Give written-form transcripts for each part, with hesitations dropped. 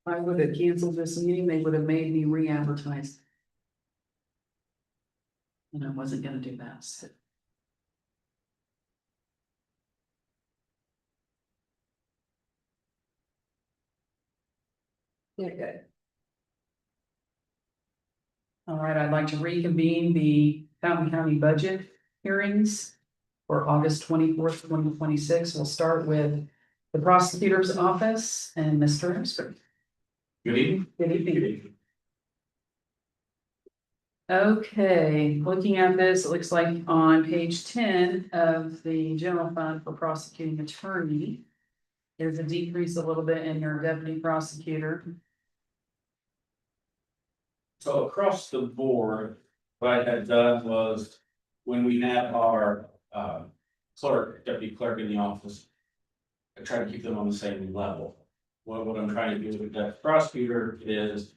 I would have canceled this meeting, they would have made me re-advertise. And I wasn't gonna do that, so. You're good. All right, I'd like to reconvene the Fountain County budget hearings for August 24th, 2026. We'll start with the prosecutor's office and Mr. Hemsworth. Good evening. Good evening. Okay, looking at this, it looks like on page 10 of the general fund for prosecuting attorney. There's a decrease a little bit in your deputy prosecutor. So across the board, what I had done was when we had our clerk, deputy clerk in the office. I try to keep them on the same level. What I'm trying to do with the prosecutor is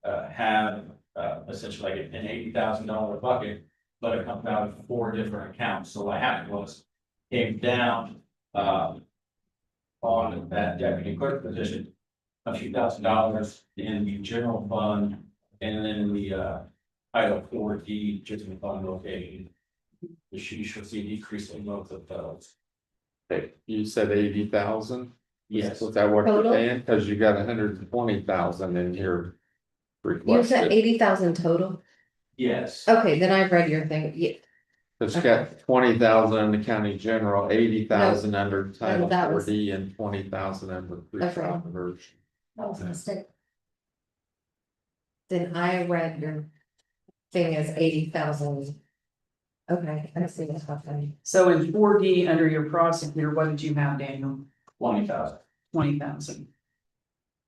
have essentially like an $80,000 bucket, but it comes out of 4 different accounts. So what happened was came down on that deputy clerk position, a few $1,000s in the general fund. And then in the Title 4D general fund location, you should see a decrease in both of those. Hey, you said 80,000? Yes, Was that what you're Total? paying? Cause you got 120,000 in here. You said Requested, 80,000 total? yes. Okay, then I read your thing, yeah, cause you got 20,000 in the county general, 80,000 under Title that was- 4D and 20,000 under pre-trial conversion. that was a mistake. Then I read your thing as 80,000. Okay, I see what's happening. So in 4D under your prosecutor, what did you have, Daniel? 20,000. 20,000.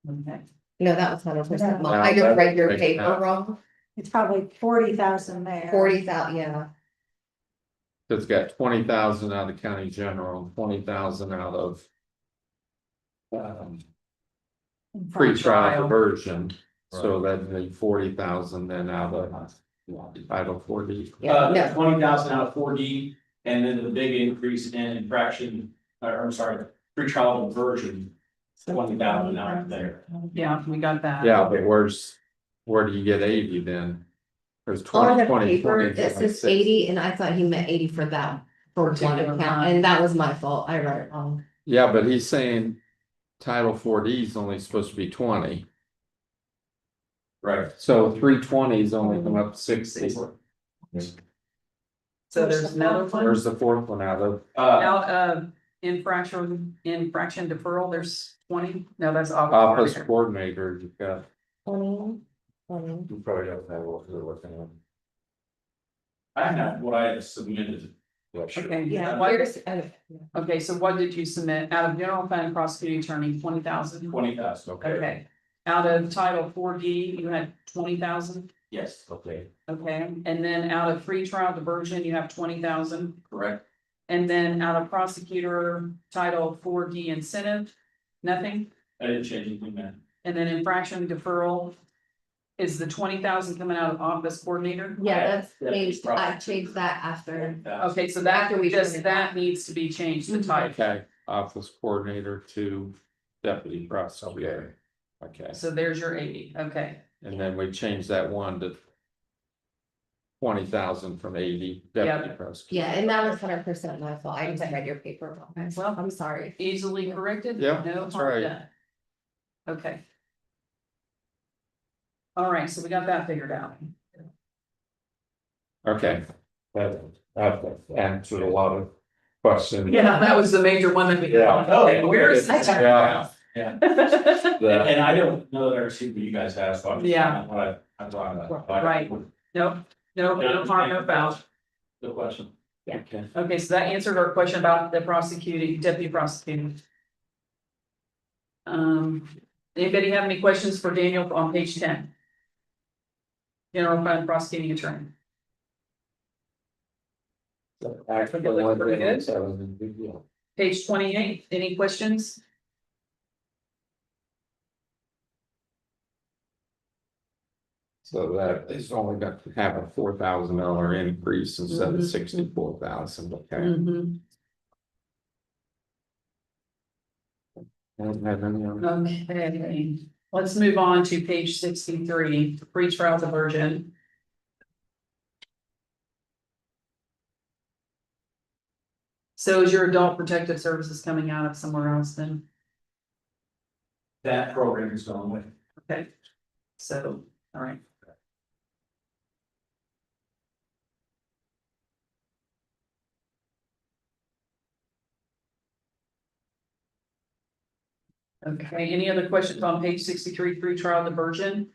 Okay, No, that was 100%. No, I just read your that's paper not- wrong. It's probably 40,000 there. 40,000, yeah. It's got 20,000 out of county general, 20,000 out of. Pre-trial conversion, so that'd be 40,000 then out of Title 4D. Yeah, no, 20,000 out of 4D, and then the big increase in infraction, or I'm sorry, pretrial conversion, 20,000 out of there. yeah, we got that. Yeah, but where do you get 80 then? There's on 20, the 20, paper, 20. it says 26. 80 and I thought he meant 80 for that. For one Particular account, line. and that was my fault, I read it wrong. Yeah, but he's saying Title 4D is only supposed to be 20, Right. so 320 is only come up to 60. So there's another one, Where's the fourth one out of? out of infraction deferral, there's 20, no, that's Office office. coordinator, you've got. 20. You probably don't have what you're looking at. I have what I had submitted. Okay, Yeah, what- here's, okay, so what did you submit out of general fund prosecuting attorney, 20,000? 20,000, okay, Okay, out of title 4D, you had 20,000, yes, okay, okay, and then out of free trial diversion, you have 20,000. correct. And then out of prosecutor title 4D incentive, nothing, I didn't change anything then. and then infraction deferral. Is the 20,000 coming out of office coordinator? yeah, that's Yeah, changed, probably. I changed that after. Okay, so that After we just, voted. that needs to be changed to title, Okay, office coordinator to deputy prosecutor. Okay, so there's your 80, okay. and then we changed that one to 20,000 from 80 deputy prosecutor. Yeah, and that was 100% my fault, I just Okay. read your paper wrong, Well, I'm sorry. easily corrected? Yeah, No that's harm right. done. Okay. All right, so we got that figured out. Okay, that answered a lot of questions. Yeah, that was the major one that we. Yeah. Okay, where is this? Yeah. Yeah, The- and I don't know that I received what you guys asked, so I'm just. Yeah. What I thought. Right. Nope, no harm, no foul. The question. Okay. Okay, so that answered our question about the prosecuting, deputy prosecuting. Anybody have any questions for Daniel on page 10? General fund prosecuting attorney. Actually, It looks pretty good. that was a big deal. Page 28, any questions? So that is only got to have a $4,000 increase instead of Mhm. 64,000, okay? Mhm. Haven't had any other- Okay. let's move on to page 63, pretrial diversion. So is your adult protective services coming out of somewhere else then? That program is going away. Okay, so, all right. Okay, any other questions on page 63, pretrial diversion?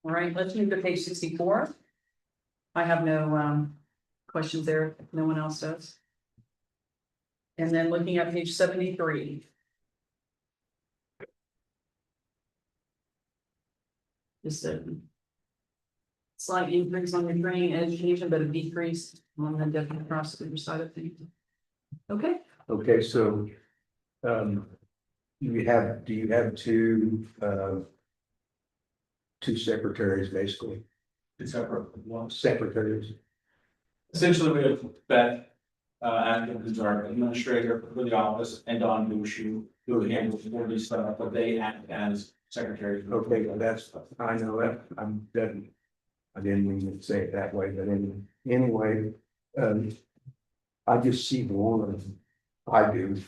All right, let's move to page 64. I have no questions there, if no one else does. And then looking at page 73. Just a slight increase on your training and education, but a decrease on the deputy prosecutor side of things. Okay, Okay, so, do you have two secretaries, basically, It's separate ones. secretaries? Essentially, we have Beth, acting as our administrator for the office, and Don Bushu, who handles more of this stuff, but they act as secretaries. Okay, well, I know that, I didn't mean to say it that way, but anyway, I just see one, I do,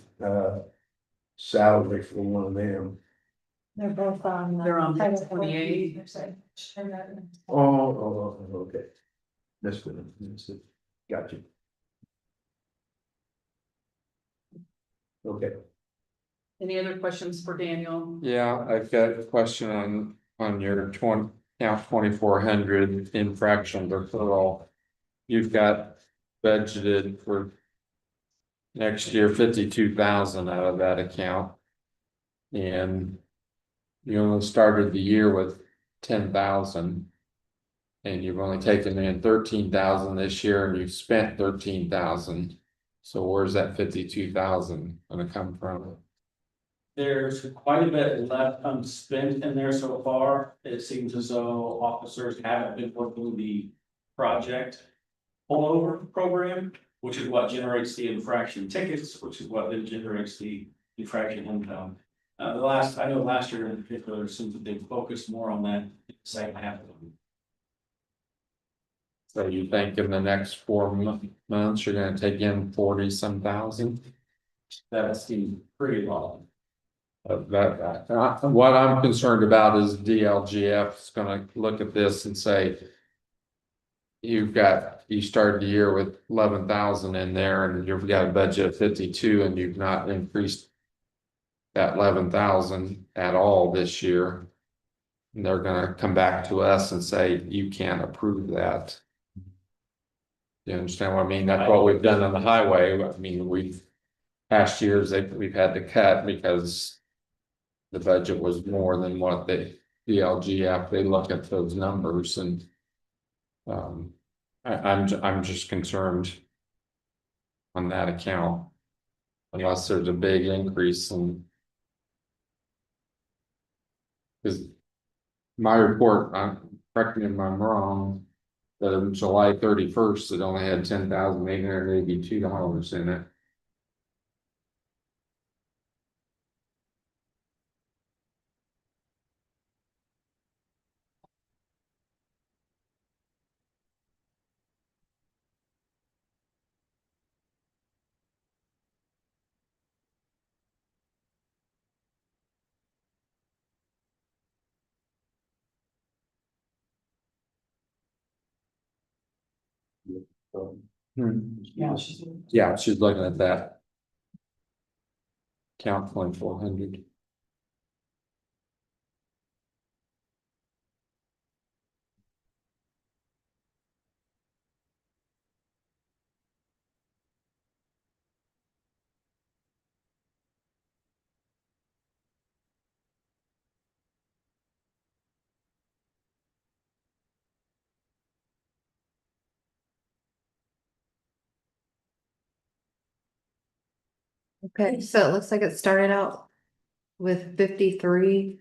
salary for one of them. They're both on. They're on Title 28. 48. Oh, okay. That's good, gotcha. Okay, any other questions for Daniel? Yeah, I've got a question on your count 2400 infraction deferral. You've got budgeted for next year 52,000 out of that account. And you only started the year with 10,000. And you've only taken in 13,000 this year and you've spent 13,000. So where's that 52,000 gonna come from? There's quite a bit left unspent in there so far. It seems as though officers haven't been working the project pullover program, which is what generates the infraction tickets, which is what then generates the infraction income. I know last year in particular, it seems that they focused more on that in the second half of them. So you think in the next 4 months, you're gonna take in 40-some thousand? That seems pretty long. What I'm concerned about is DLGF is gonna look at this and say. You started the year with 11,000 in there and you've got a budget of 52 and you've not increased. That 11,000 at all this year. And they're gonna come back to us and say, you can't approve that. You understand what I mean? That's what we've done on the highway. I mean, past years, we've had to cut because. The budget was more than what the DLGF, they look at those numbers and. I'm just concerned. On that account. Unless there's a big increase in. Cause. My report, correct me if I'm wrong. That on July 31st, it only had $10,882 in it. Yeah. Yeah, she's looking at that. Count 2400. Okay, so it looks like it started out with 53.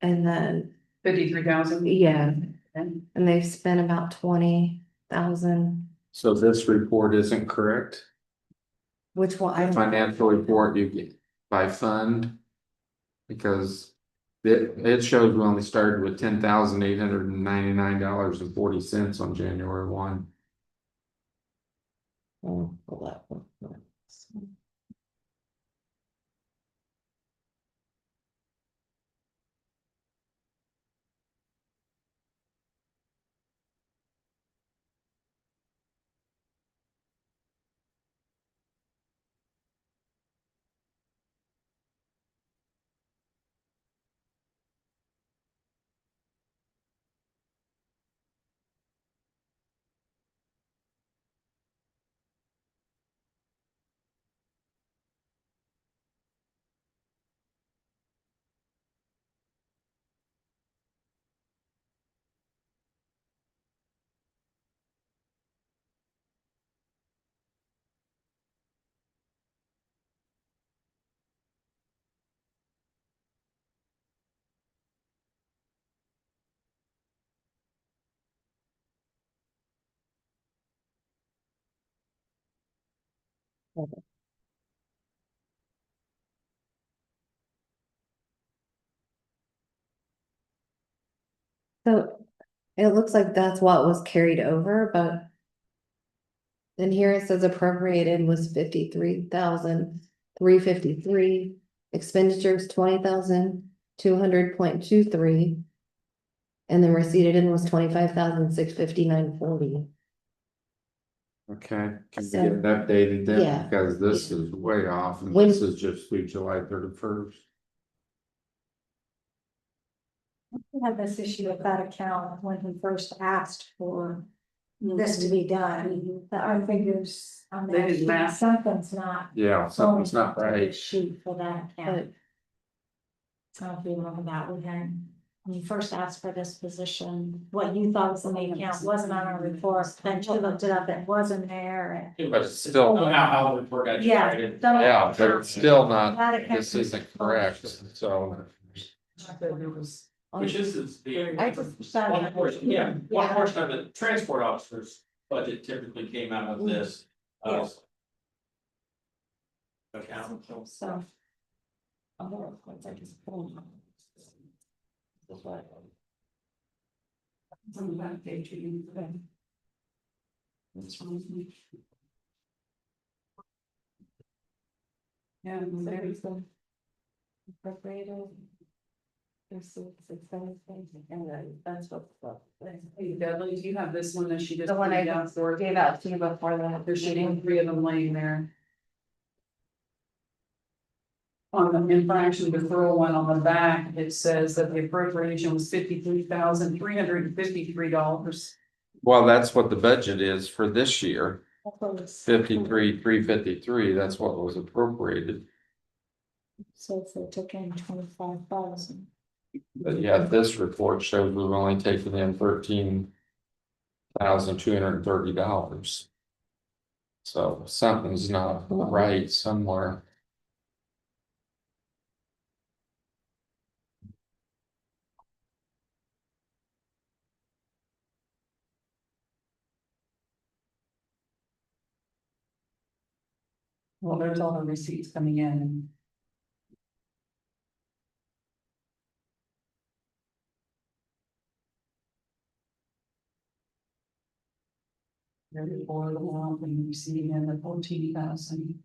And then, 53,000. yeah, And and they've spent about 20,000. So this report isn't correct. Which one? I don't- Financial report you get by fund. Because it shows we only started with $10,899.40 on January 1. Oh, well, that one. So it looks like that's what was carried over, but. Then here it says appropriated was 53,353, expenditures 20,200.23. And then receipted in was 25,659.40. Okay, can we So- get it updated Yeah. then, because this is way off, and When- this is just through July 31st. We had this issue with that account when he first asked for this to be done, that our figures on They didn't that, match. something's not. Yeah, something's not going to the right. Sheet for that But account. So if you remember that, we had, when you first asked for this position, what you thought was the main account wasn't on our report, then you looked it up, it wasn't there. But it's still, How the report got And yeah. generated. some- yeah, but it's still not, That account this isn't correct, so. There was. Which is the. I just One portion, yeah, one Yeah. portion of the transport officer's budget typically came out of this. Yeah. Account. So. It's on the back page, you can put it. What's wrong with me? Yeah, and there's the. appropriated. Receipts, expenses, and then that's what. Hey, Dudley, do you have this one that she just? The one put I down for? gave out to you before the There should meeting. be 3 of them laying there. On the infraction deferral one on the back, it says that the appropriation was $53,353. Well, that's what the budget is for this year, 53,353, that's what was appropriated. So if they took in 25,000. But yeah, this report shows we've only taken in $13,230. So something's not right somewhere. Well, there's all the receipts coming in. Very bored along and receiving in the 14,000.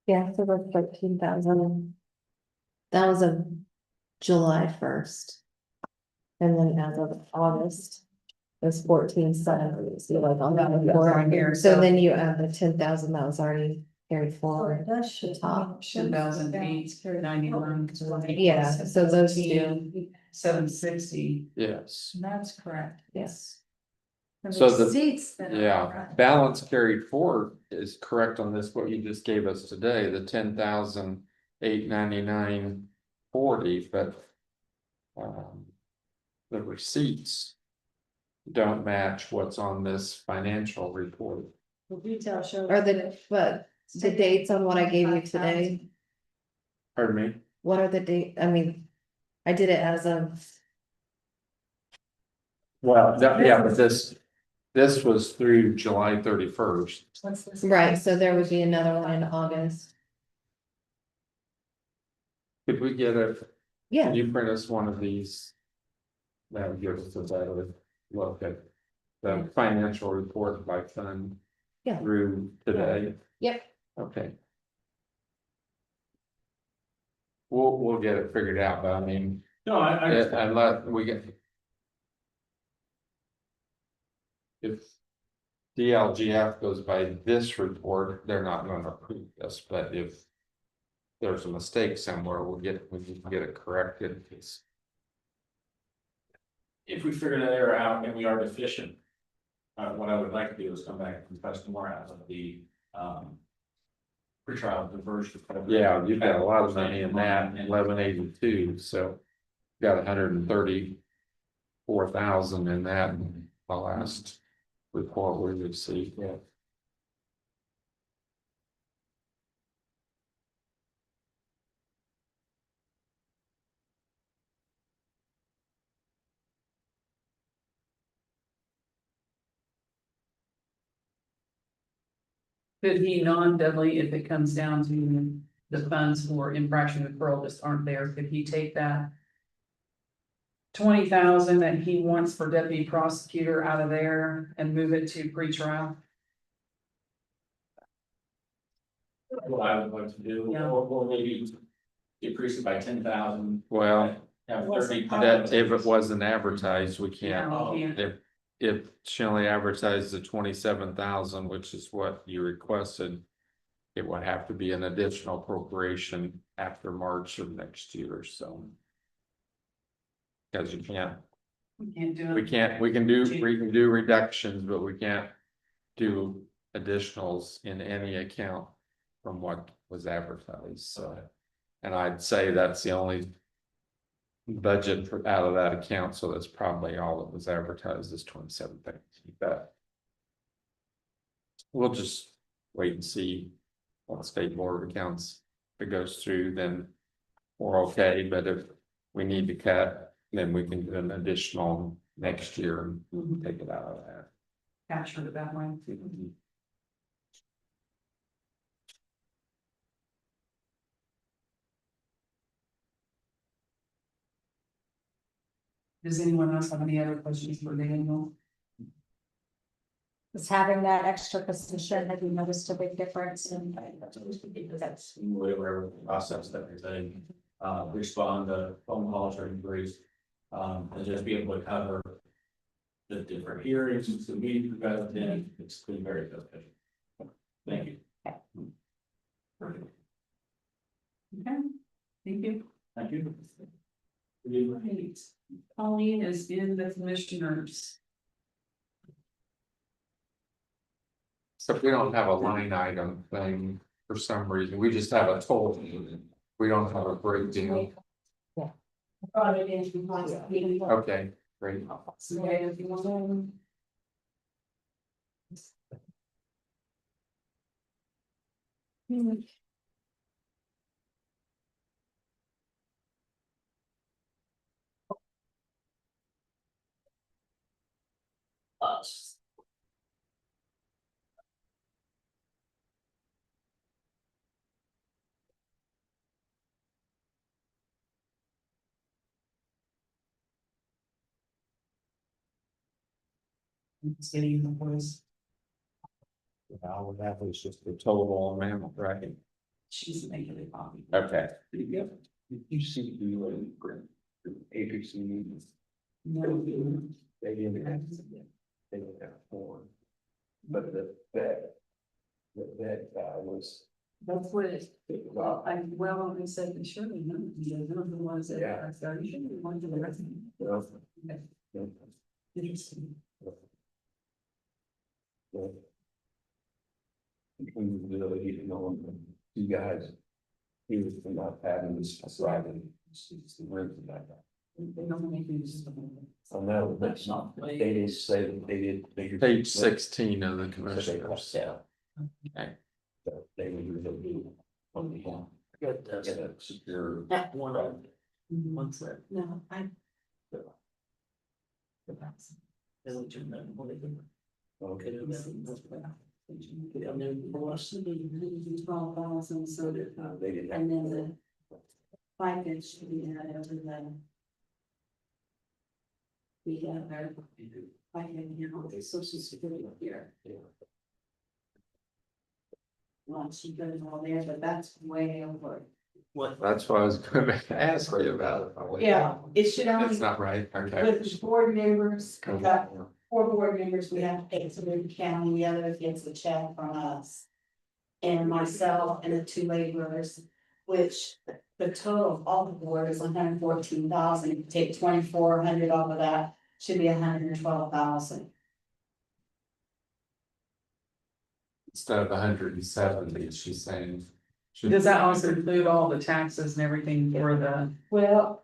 Yeah, so that's 13,000. That was a July 1st. And then as of August. It was 14,700, so like on that That's report right here, so so- then you add the 10,000 that was already carried So forward. it does show. Top, 2008, 91. Yeah, so those two. 760. Yes, That's correct. Yes. So the- Receipts that are yeah, correct. balance carried forward is correct on this, what you just gave us today, the 10,899.40, but The receipts. Don't match what's on this financial report. The detail shows. Or the dates on what I gave you today, Pardon me? what are the date, I mean, I did it as of, Well, yeah, but this was through July 31st. What's this? right, so there would be another one in August. Could we get a, Yeah, can you print us one of these? That would give us a better look at the financial report by fund. Yeah. Through today. yep, Okay. We'll get it figured out, but I mean, No, I. unless we get. If DLGF goes by this report, they're not gonna approve this, but if. There's a mistake somewhere, we can get it corrected, it's. If we figure that error out and we are deficient. What I would like to do is come back and request more out of the, pretrial diversion. program. Yeah, you've got a lot of money in that, 1182, so. Got 134,000 in that, in the last report we received, yeah. Could he non-deadly, if it comes down to the funds for infraction deferral just aren't there, could he take that? 20,000 that he wants for deputy prosecutor out of there and move it to pretrial? What I would like to do, Yeah. or maybe decrease it by 10,000. Well, Have Was 30. it that if it wasn't advertised, we Yeah, can't. we can't. If she only advertised the 27,000, which is what you requested. It would have to be an additional appropriation after March of next year, so. Cause you can't, We can't do it. we can do reductions, but we can't. Do additionals in any account from what was advertised, so. And I'd say that's the only. Budget for out of that account, so that's probably all that was advertised is 27,000, but. We'll just wait and see. What state board of accounts, if it goes through, then. We're okay, but if we need to cut, then we can do an additional next year and take it out of that. Capture it that way. Does anyone else have any other questions for Daniel? Is having that extra position, have you noticed a big difference in? That's whatever process that they respond to phone calls or inquiries. And just be able to cover. The different hearings, the meeting we've got attended, it's been very good. Thank you. Okay, thank you. Thank you. Right. Colleen is in the commissioners. So we don't have a line item thing for some reason, we just have a total. We don't have a breakdown. Brought it in from last meeting. Okay, great. So, if you want to. It's getting the voice. Well, that was just the total amount, right? She's making a copy. Okay. Yep. You see the ABC meetings, No. they didn't have, they didn't have form. But that was. That's what it, I said, surely none, none of the ones that Yeah. I started, you should be one to the rest of them. Well, Okay, yeah, interesting. yeah. Between the ability to know you guys. He was not having this driving, the rooms and that. They don't make these- I know, that's not, they didn't say that they did. Page 16 of the commissioners. Yeah. Okay. So they would really do. Good, that's Get a secure. That one. What's that? No, I, Okay. and then the should be 12,000, so that, They didn't. and then the FICA should be added over the. The other, FICA, you know, the social security here. Well, she goes all there, but that's way over. That's what I was gonna ask you about. Yeah, it should only, That's not right, okay. with board members, we got 4 board members, we have to pay to the county, the other gets a check from us. And myself and the 2 laborers, which the total of all the board is 114,000, if you take 2,400 off of that, should be 112,000. Instead of 170, she's saying. Does that also include all the taxes and everything for the? Well,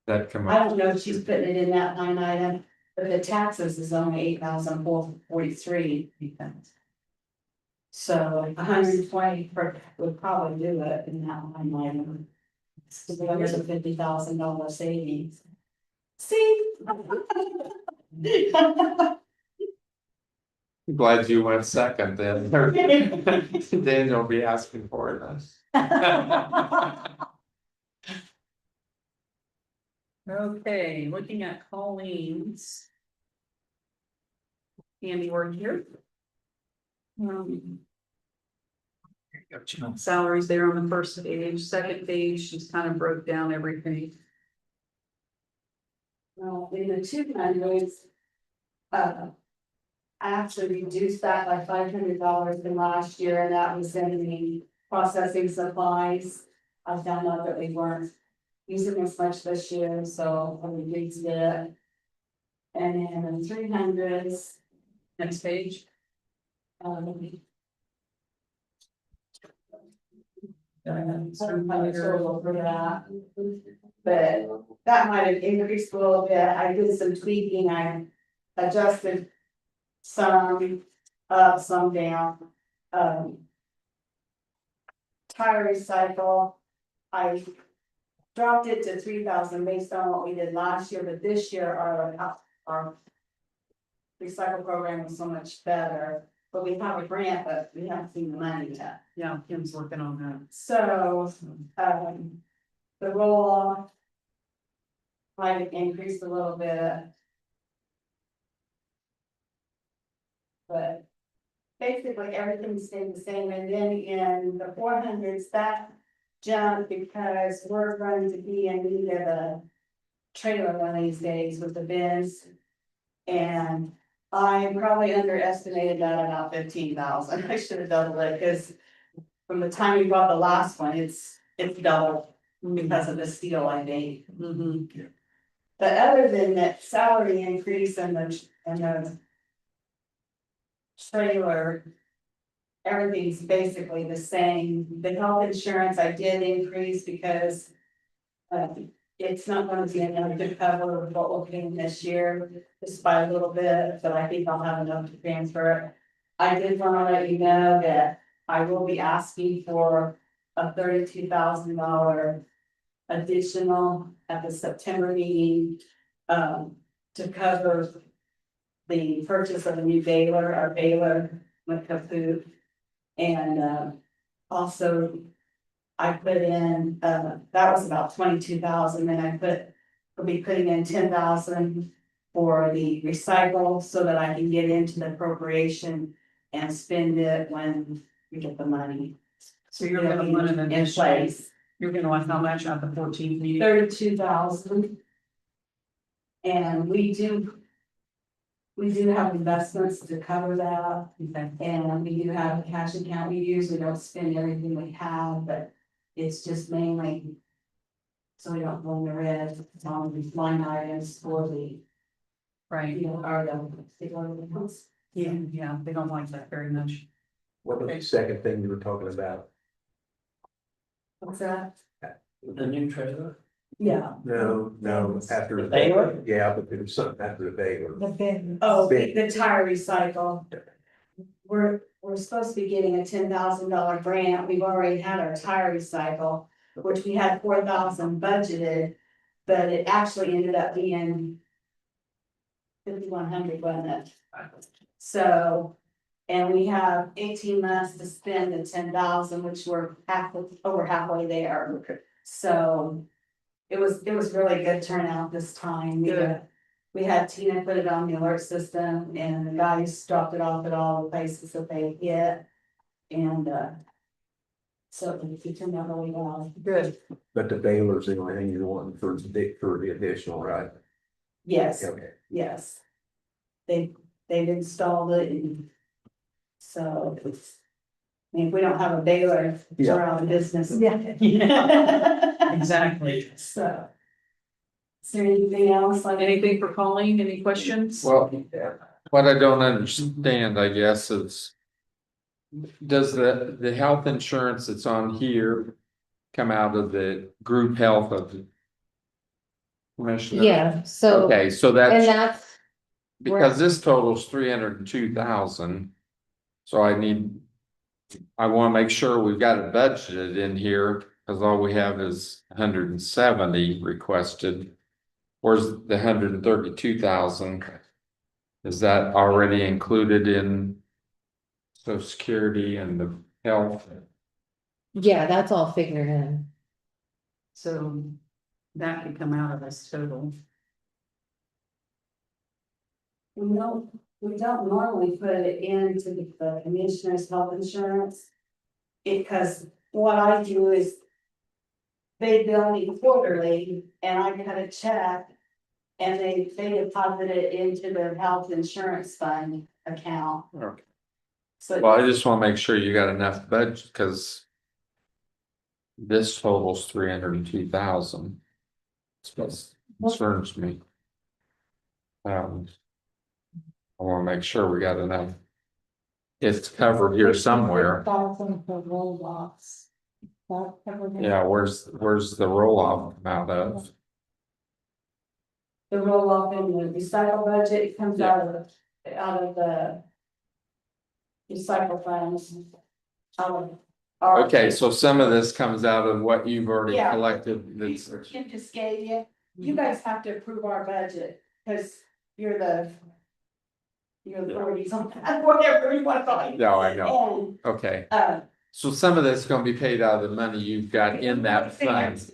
That come I up, don't know if she's putting it in that line item, but the taxes is only 8,443. So 120 would probably do it in that line item. So there's a $50,000 savings. See? I'm glad you went second then. Daniel will be asking for it then. Okay, looking at Colleen's. Handiwork here. Salaries there on the first page, second page, she's kind of broke down everything. Well, in the 200s, I actually reduced that by $500 from last year, and that was in the processing supplies. I found out that we weren't using as much this year, so I reduced it. And then in the 300s, Next page. I'm not sure for that. But that might have increased a little bit. I did some tweaking. I adjusted some up, some down. Tire recycle, I dropped it to 3,000 based on what we did last year, but this year our recycle program was so much better. But we have a grant, but we haven't seen the money yet. Yeah, Kim's working on that. So, the roll off might have increased a little bit. But basically, everything stayed the same, and then in the 400s, that jumped because we're going to be in need of a trailer one of these days with the bins. And I probably underestimated that about 15,000. I should have doubled it, because from the time we bought the last one, it's doubled because of the steel I made. Mhm. But other than that salary increase and the trailer, everything's basically the same. The health insurance I did increase because it's not gonna be enough to cover what we're paying this year, just by a little bit, but I think I'll have enough to transfer it. I did wanna let you know that I will be asking for a $32,000 additional at the September meeting, to cover the purchase of a new baler, our baler with Kaput. And, also, I put in, that was about 22,000, and we'll be putting in 10,000 for the recycle, so that I can get into the appropriation and spend it when we get the money. So you're gonna want an In additional, place, you're gonna want how much at the 14th meeting? 32,000. And we do have investments to cover that. Okay. And we do have a cash account we use, we don't spend everything we have, but it's just mainly. So we don't go in the red, it's on these line items for the, Right, yeah, they don't like that very much. What was the second thing you were talking about? What's that? The new trailer? Yeah. No, after the Baylor? Yeah, but there was something after the Baylor. Oh, the tire recycle. We're supposed to be getting a $10,000 grant. We've already had our tire recycle, which we had 4,000 budgeted, but it actually ended up being 5,100, wasn't it? So, and we have 18 months to spend the 10,000, which we're over halfway there. Okay. So it was really good turnout this time. Good. We had Tina put it on the alert system and the guys dropped it off at all the places that they hit. And, so it turned out really well. Good. But the Baylor's the only thing you're wanting for the additional, right? Yes, Okay. yes. They've installed it and so it's, I mean, if we don't have a baler, we're out of business. Yeah. Exactly. So. Is there anything else like? Anything for Colleen? Any questions? Well, what I don't understand, I guess, is. Does the health insurance that's on here come out of the group health of the commissioner? Yeah, so, Okay, so and that's that's, because this totals 302,000. So I wanna make sure we've got it budgeted in here, cause all we have is 170 requested. Where's the 132,000? Is that already included in Social Security and the health? yeah, that's all figured in. So that could come out of this total. No, we don't normally put it into the commissioner's health insurance. Because what I do is. They bill me quarterly and I cut a check. And they deposit it into their health insurance fund account, Okay. so. Well, I just wanna make sure you got enough budget, cause. This totals 302,000. This concerns me. I wanna make sure we got enough. It's covered here somewhere. Yeah, where's the roll off come out of? The roll off in the recycle budget, it comes Yeah. out of the. Recycle funds. Out of our- Okay, so some of this comes out of what you've already Yeah. collected, that's, Kim just gave you guys have to approve our budget, cause you're the. You're the authorities on that, whatever you want to call it. no, I know, And, okay, so some of this is gonna be paid out of the money you've got in that fund.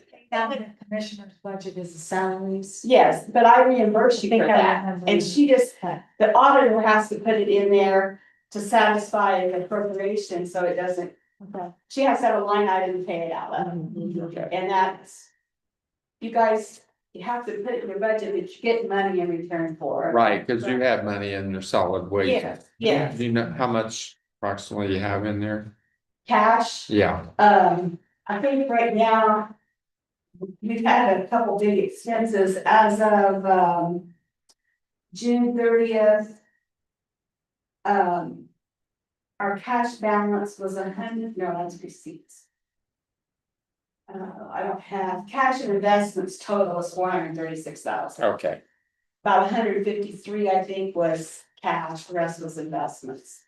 Commissioner's budget is the salaries. Yes, but I reimburse you for that, and she just, the auditor has to put it in there to satisfy the appropriation, so it doesn't. She has to have a line item to pay it out of, Okay. and that's. You guys, you have to put it in your budget, that you get money in return for. Right, cause you have money in your solid waste. Yes, yes, Do you know how much approximately you have in there? cash, Yeah, I think right now. We've had a couple big expenses as of, June 30th. Our cash balance was 100, no, that's receipts. I don't have, cash and investments total is 436,000. okay, About 153, I think, was cash, the rest was investments.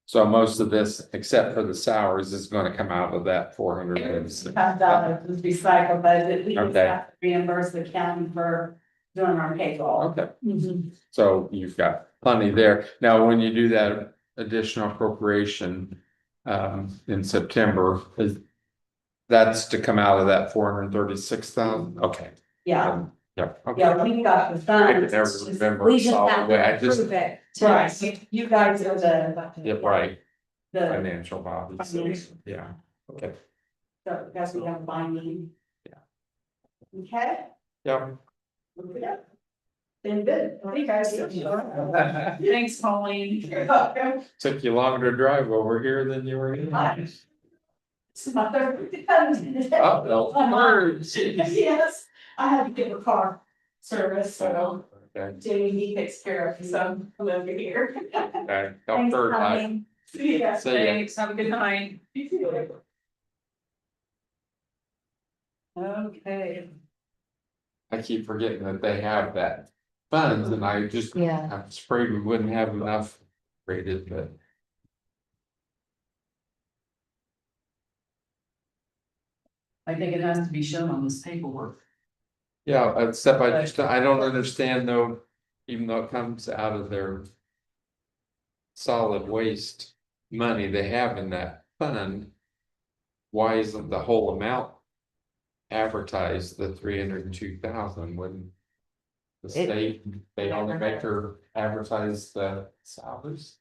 so most of this, except for the salaries, is gonna come out of that 406. $5 was recycled, but we just Okay. have to reimburse the county for doing our payroll. Okay, so you've got plenty there. Now, when you do that additional appropriation in September, that's to come out of that 436,000? Okay. Yeah, Yeah, okay. yeah, we got the I funds. could never it's just- remember. We a just solid have way. I to just, approve it. Right, you guys are yeah, right, the, financial bodies, so, Financial. yeah, okay, so guess we have binding. Yeah. Okay. yeah. Yeah. Been good. You guys. Thanks, Colleen. You're welcome. Took you longer to drive over here than you were in. This is my third. Oh, no. Yes, I had to give a car service, so Okay, Jamie, he takes care of some over here. okay. Thanks, Third, Colleen. See ya. See ya. Thanks, have a good night. You too. Okay, I keep forgetting that they have that funds and I just, Yeah. I'm afraid we wouldn't have enough rated, but. I think it has to be shown on this paperwork. Yeah, except I don't understand though, even though it comes out of their. Solid waste money they have in that fund. Why isn't the whole amount? Advertised the 302,000 when. The It- state, they only make her advertise the salaries.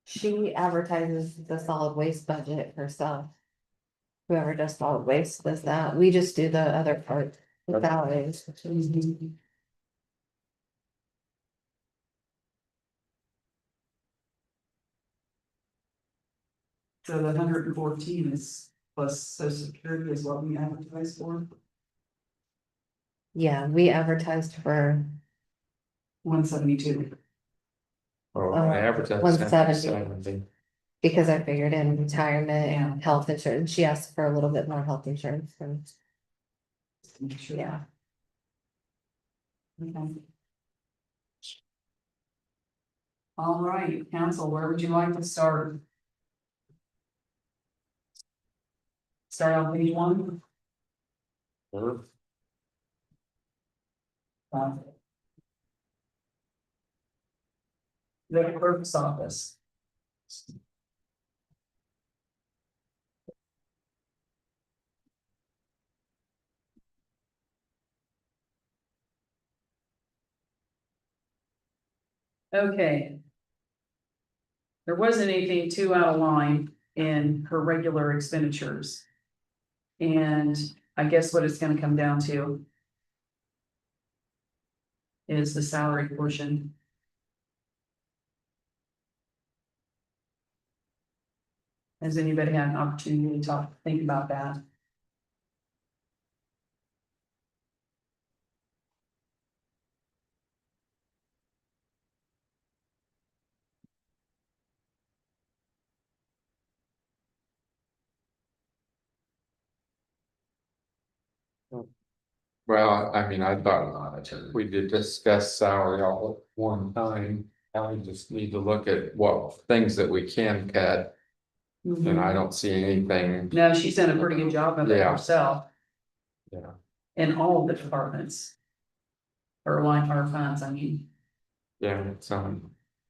She advertises the solid waste budget herself. Whoever does solid waste does that. We just do the other part, the salaries. So the 114 is plus social security is what we advertise for, Yeah, we advertised for 172. Or Uh, I advertise 170. 70. because I figured in retirement Yeah. and health insurance. She asked for a little bit more health insurance and Just to make sure. yeah. Okay. All right, council, where would you like to start? Start on page 1. Or The clerk's office. Okay. There wasn't anything too out of line in her regular expenditures. And I guess what it's gonna come down to is the salary portion. Has anybody had an opportunity to think about that? well, I mean, I thought we did discuss salary all at one time. Now we just need to look at what things that we can cut, and I don't see anything. No, she's done a pretty good job of it Yeah. herself Yeah, in all of the departments. Or line, our funds, I mean. yeah, it's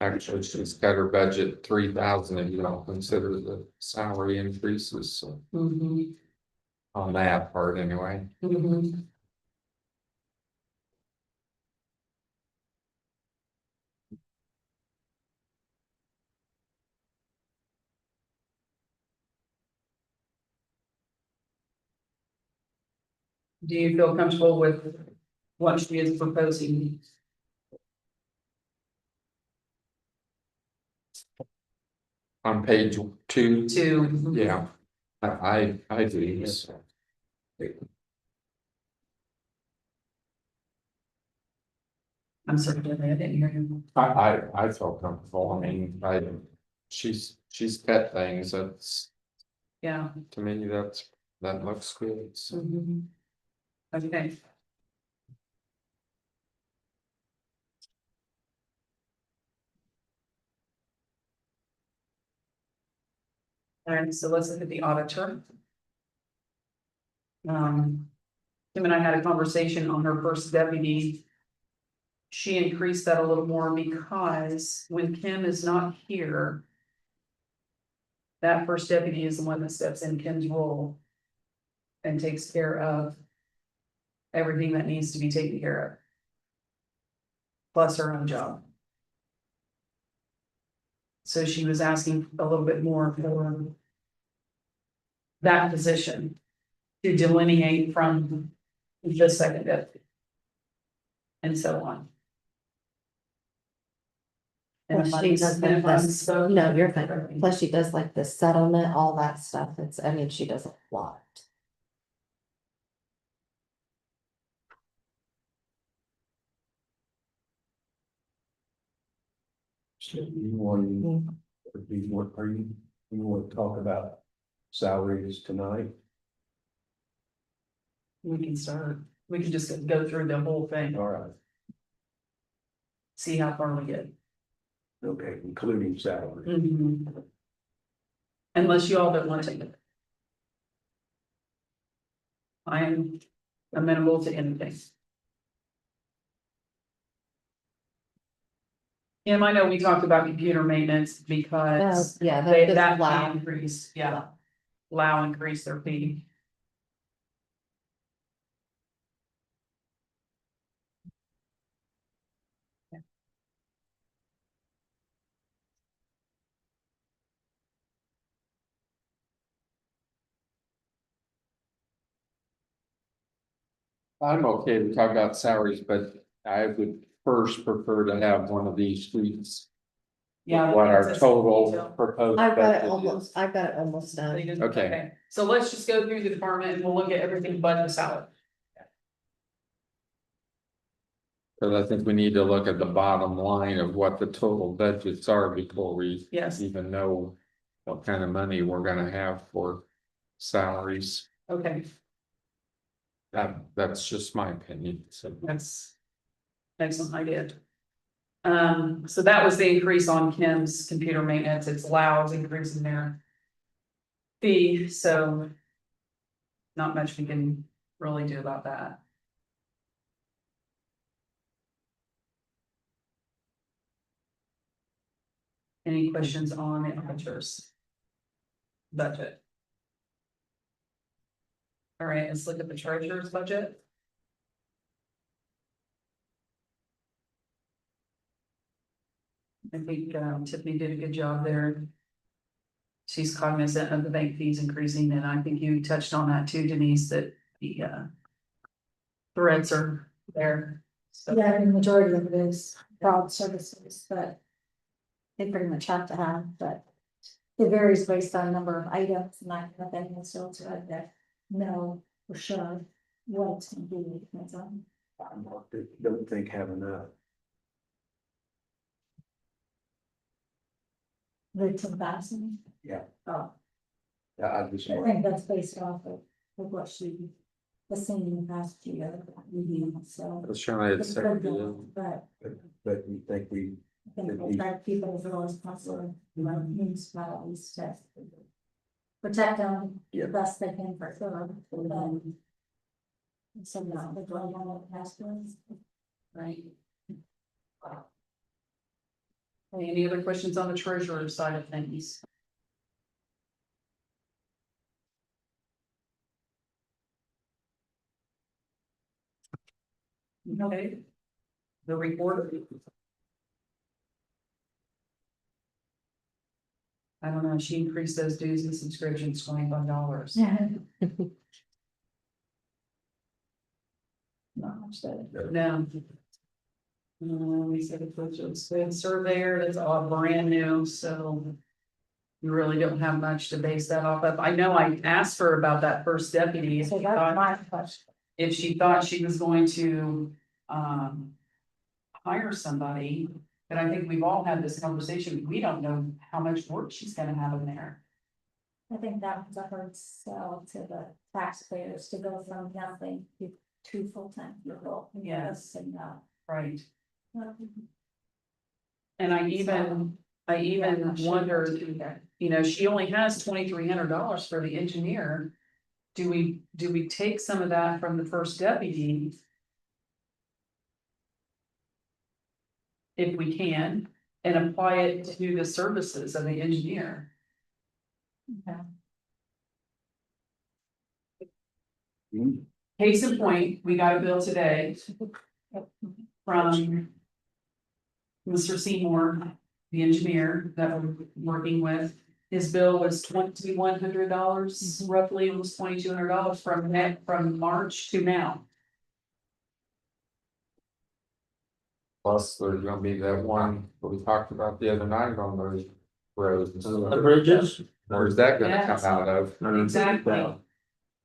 actually, she's cut her budget 3,000 if you don't consider the salary increases, so on that part anyway. Do you feel comfortable with what she is proposing? On page 2, To. yeah, I do, yes. I'm sorry, Billy, I didn't hear you. I feel comfortable, I mean, she's cut things, that's, Yeah. to me, that looks good, so. Okay. All right, so let's look at the auditor. Tim and I had a conversation on her first deputy. She increased that a little more because when Kim is not here. That first deputy is the one that steps in Kim's role. And takes care of. Everything that needs to be taken care of. Plus her own job. So she was asking a little bit more for. That position. To delineate from the second deputy. And so on. And Plus she does like this, so. no, you're fine. Plus she does like the settlement, all that stuff. It's, I mean, she does a lot. So you want to be more, you want to talk about salaries tonight? we can start, we can just go through the whole thing, All right, see how far we get. okay, including salary. Mhm. Unless you all don't want to. I am amenable to anything. Kim, I know we talked about computer maintenance because Yeah, they, that's that just loud. increased, yeah. Lao increased their fee. I'm okay to talk about salaries, but I would first prefer to have one of these sheets. Yeah. What our it's a total detail. proposed I've got it budget almost, is. I've got it almost So you done. just- Okay. So let's just go through the department and we'll look at everything but the salary. Cause I think we need to look at the bottom line of what the total budgets are before we Yes, even know what kind of money we're gonna have for salaries. okay, That's just my opinion, so. that's excellent idea. So that was the increase on Kim's computer maintenance, it's Lau's increase in their fee, so not much we can really do about that. Any questions on the auditors? Budget. All right, let's look at the treasurer's budget. I think Tiffany did a good job there. She's cognizant of the bank fees increasing, and I think you touched on that too, Denise, that the threads are there. So, Yeah, the majority of it is fraud services, but they pretty much have to have, but it varies based on number of items and that kind of thing, and so to that know for sure what it's gonna be, depends on. Don't think have enough. The 10,000. Yeah. Oh, Yeah, I just. I think that's based off of what she was saying in the past year, so. I was trying to it's say, good though, But But you think we, I think we'll try to keep it as low as possible, like municipalities to protect them the best they can for sure. So now the dwelling on the past ones. right. Okay, any other questions on the treasurer side of things? Okay. The report. I don't know, she increased those dues and subscriptions $25. Not much better. No. We said the budget's good surveyor, that's all brand new, so. You really don't have much to base that off of. I know I asked her about that first deputy. So that's my question. If she thought she was going to, hire somebody. But I think we've all had this conversation. We don't know how much work she's gonna have in there. I think that was a hard sell to the taxpayers to go from nothing to two full-time people. Yes. And Right. And I even wondered, you know, she only has $2,300 for the engineer. Do we take some of that from the first deputy? If we can, and apply it to the services of the engineer? Case in point, we got a bill today from Mr. Seymour, the engineer that we're working with. His bill was $2,100 roughly, almost $2,200 from March to now. plus there's gonna be that one that we talked about the other night on those roads. The bridges, Where's that gonna come Yes. out of? Exactly.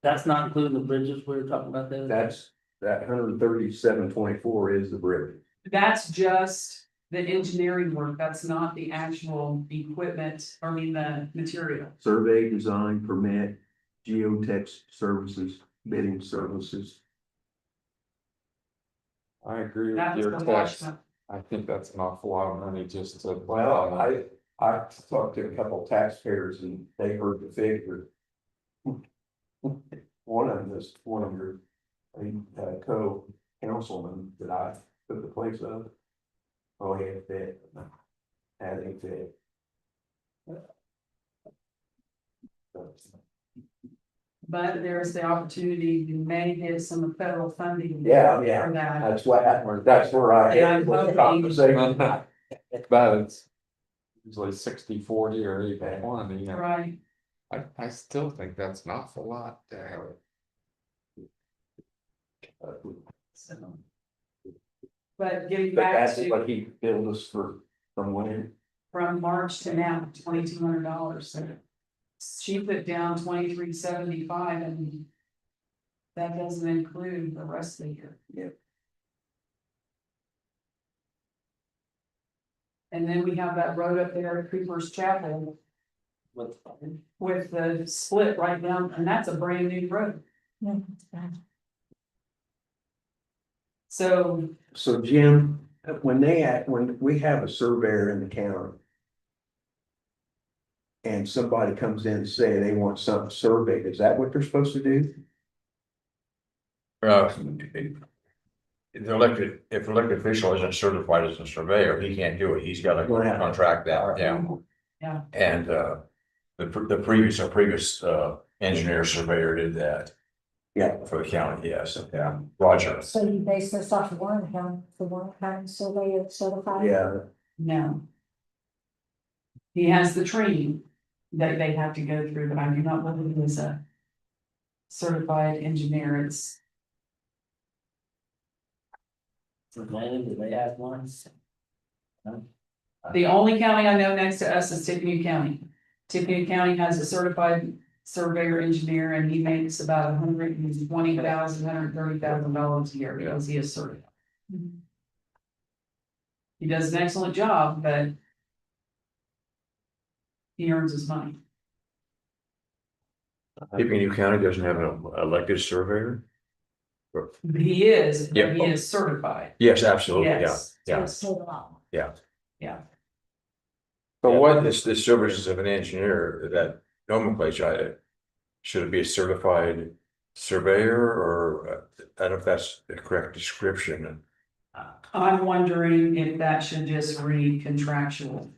that's not including the bridges we were talking about there. that's, that 137.24 is the bridge. That's just the engineering work, that's not the actual equipment, I mean, the material. Survey, design, permit, geotech services, bidding services. I agree with That was your the text. Washington. I think that's an awful lot of money just to. Well, I talked to a couple of taxpayers and they heard the figure. One of them is one of your co-councilmen that I took the place of. Oh, he had fit. Had a fit. But there's the opportunity to may get some federal funding. Yeah, yeah. For that. That's where I And I'm had the hoping- conversation. But it's usually 60-40 or 80-20, and Right, I still think that's an awful lot to have. so. But getting But back that's to, what he billed us for, from when. from March to now, $2,200, so. She put down 2375 and. That doesn't include the rest of the year. Yep. And then we have that road up there at Cooper's Chapel. With the split right down, and that's a brand new road, so. So Jim, when we have a surveyor in the county. And somebody comes in and say they want something surveyed, is that what they're supposed to do? The elected, if the elected official isn't certified as a surveyor, he can't do it, he's got to contract that, yeah. Yeah. And the previous engineer surveyor did that. Yeah. For the county, yes, yeah, Roger. So you base this off of Warren County, the Warren County survey of certified? Yeah, No. He has the training that they have to go through, but I do not believe he is a certified engineer. It's, Landon, do they have one? the only county I know next to us is Tippecanoe County. Tippecanoe County has a certified surveyor engineer and he makes about $120,000 a year because he is certified. He does an excellent job, but he earns his money. Tippecanoe County doesn't have an elected surveyor? He is, but Yeah. he is certified. Yes, absolutely, yeah, Yes. yeah. So long. Yeah. So Yeah, what the services of an engineer, that nomenclature, should it be a certified surveyor or, I don't know if that's the correct description. I'm wondering if that should just read contractual.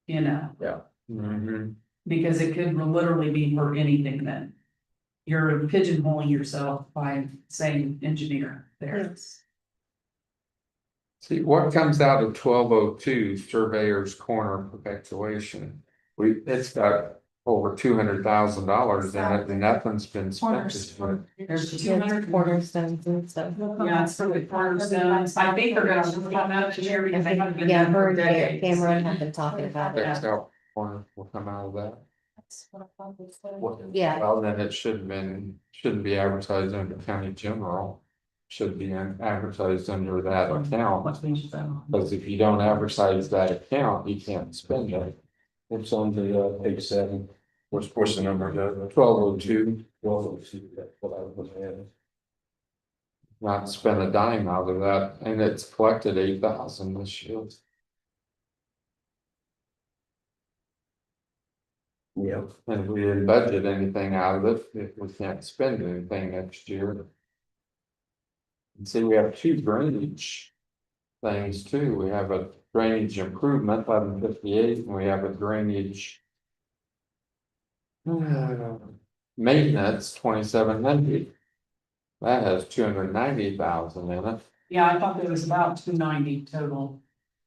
You know, Mhm. because it could literally be for anything then. You're pigeonholing yourself by saying engineer there. Yes. See, what comes out of 1202 Surveyor's Corner perpetuation? It's got over $200,000 in it and nothing's been spent. this year. There's Yes, 200 cornerstones and stuff. Yeah, it's for the cornerstones. I think they're gonna come out this year because they haven't been Yeah, done her for and decades. Cameron have been talking about it. Textile corner will come out of that. That's what I thought it said. Yeah, Well, then it shouldn't be advertised under county general. Should be advertised under that account. What page is that on? Because if you don't advertise that account, you can't spend it. it's on the page 7. What's the number, Doug? 1202, Well, see, that's what I was looking at. not spend a dime out of that, and it's collected 8,000 this year. Yeah, And if we didn't budget anything out of it, if we can't spend anything next year. And see, we have two drainage things too. We have a drainage improvement, 1158, and we have a drainage maintenance, 2700. That has 290,000 in it. Yeah, I thought there was about 290 total,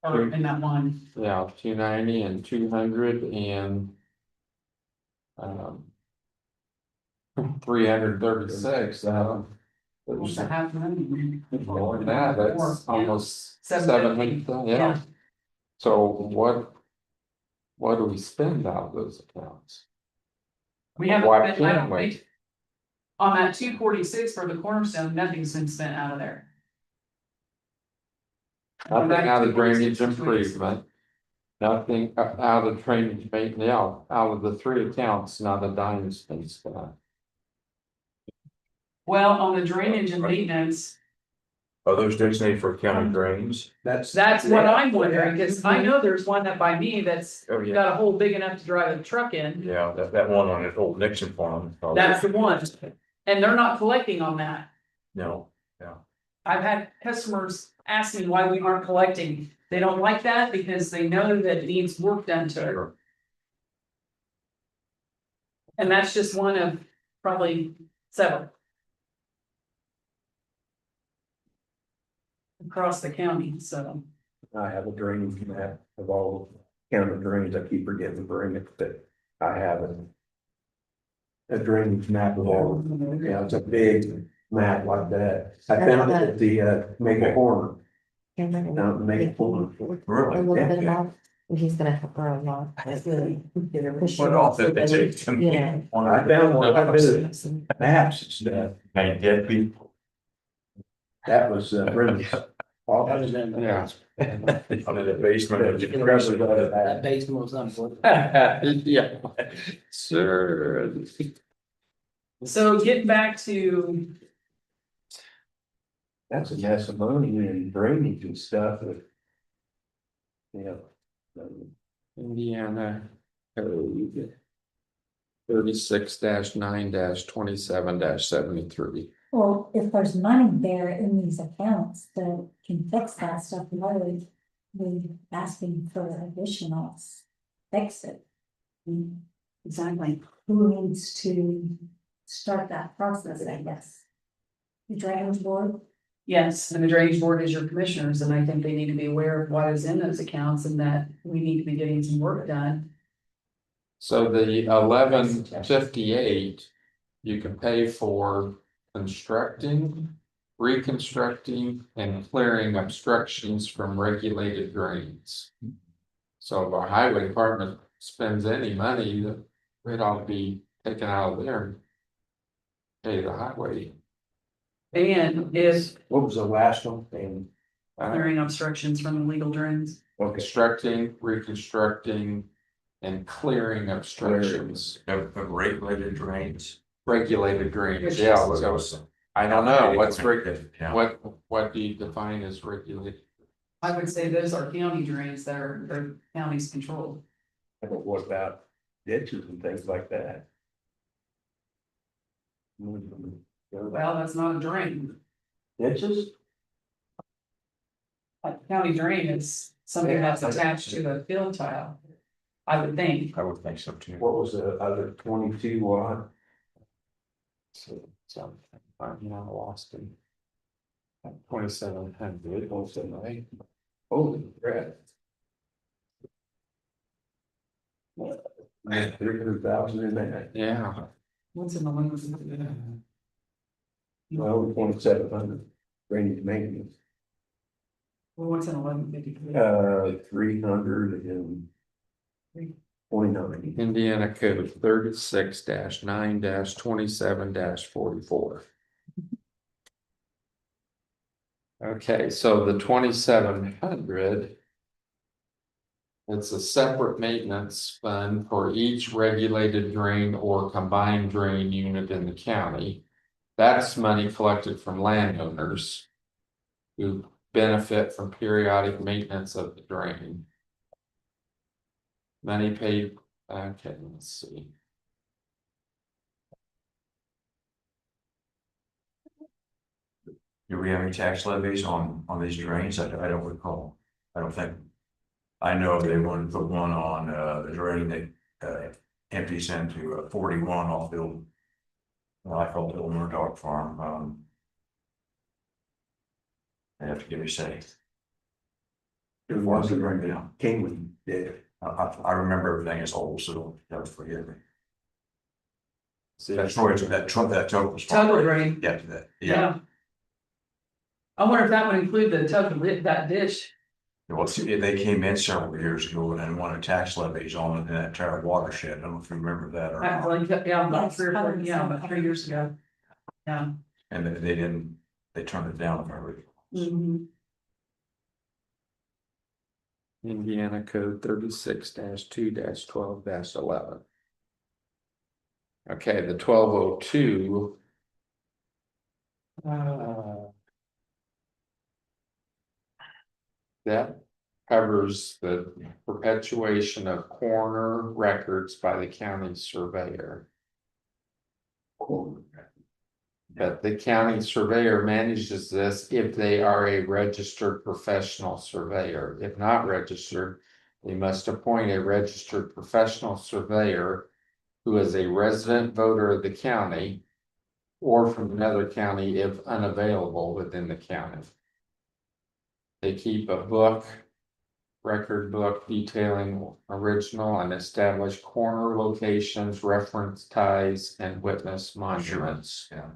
or in that one. Yeah, 290 and 200 and 336, What's there's that half million? more than that, that's Yeah. almost 750. 700, yeah. So what do we spend out of those accounts? We haven't, Why been- I can't don't we? think. On that 246 for the cornerstone, nothing's been spent out of there. Nothing out of drainage 246. improvement, Nothing out of drainage maintenance, out of the three accounts, not a dime been spent. Well, on the drainage and maintenance, Are those designated for county drains? that's what I'm wondering, because I know there's one up by me that's Oh, yeah. got a hole big enough to drive a truck in. Yeah, that one on the old Nixon farm. That's the one, and they're not collecting on that. No, I've had customers ask me why we aren't collecting. They don't like that because they know that it needs work done to it. sure. And that's just one of probably several. Across the county, so. I have a drainage map of all county drains. I keep forgetting to bring it, but I have a drainage map of all, yeah, it's a big map like that. I found it at the Maple Corner, Can't remember. down at the Maple Corner. A Really? little bit Yeah. about, he's gonna help her a lot. What off did they take? Yeah. I found one, I did maps and stuff. Hey, dead people. That was Brenda's. office. Yeah. Under the basement of the compressor. That basement was unbelievable. Yeah. Sure. So getting back to, That's a mess of money and drainage and stuff. Yeah. Indiana code 36-9-27-73. Well, if there's money there in these accounts that can fix that stuff, why would we asking for additionals? Fix it. exactly, Who needs to start that process, I guess? The drainage board? yes, and the drainage board is your commissioners, and I think they need to be aware of what is in those accounts and that we need to be getting some work done. So the 1158, you can pay for constructing, reconstructing, and clearing obstructions from regulated drains. So if our highway department spends any money, it ought to be taken out of there. And pay the highway. And if What was the last one? And, clearing obstructions from illegal drains. okay, Constructing, reconstructing, and clearing obstructions, Of regulated drains. regulated drains, yeah, so I don't know, what's Yeah. what do you define as regulated? I would say those are county drains that are, the county's controlled. but what about ditches and things like that? Well, that's not a drain. Ditches? A county drain is something that's attached to the field tile. I would think. I would think so too. What was the other 22 watt? So, you know, lost in 2,700, right? Holy crap. 300,000 in that. Yeah. What's in the limits? Well, 2,700 drainage maintenance, Well, what's in 1153? 329. Indiana code 36-9-27-44. Okay, so the 2,700. It's a separate maintenance fund for each regulated drain or combined drain unit in the county. That's money collected from landowners who benefit from periodic maintenance of the drain. Money paid, okay, let's see. Do we have any tax levies on these drains? I don't recall. I don't think. I know they wanted to put one on the drain that empties into 41 off the old. I call it Old Murdoch Farm. They have to give me a say. It wasn't right now. Kingwood did. I remember everything is old, so don't forgive me. See, That's Troy's, that Tuggle was. Tuggle drain. Yeah, that, yeah. Yeah. I wonder if that would include the tug, that ditch. Well, see, they came in several years ago and wanted tax levies on that entire watershed. I don't know if you remember that or not. Like, yeah, about Yes, 3 or 4, probably yeah, so. about 3 years ago. Yeah. And they didn't, they turned it down. If I recall. Mhm. Indiana code 36-2-12-11. Okay, the 1202. That covers the perpetuation of coroner records by the county surveyor. But the county surveyor manages this if they are a registered professional surveyor. If not registered, they must appoint a registered professional surveyor who is a resident voter of the county or from another county if unavailable within the county. They keep a book, record book detailing original and established corner locations, reference ties, and witness monuments. Yeah.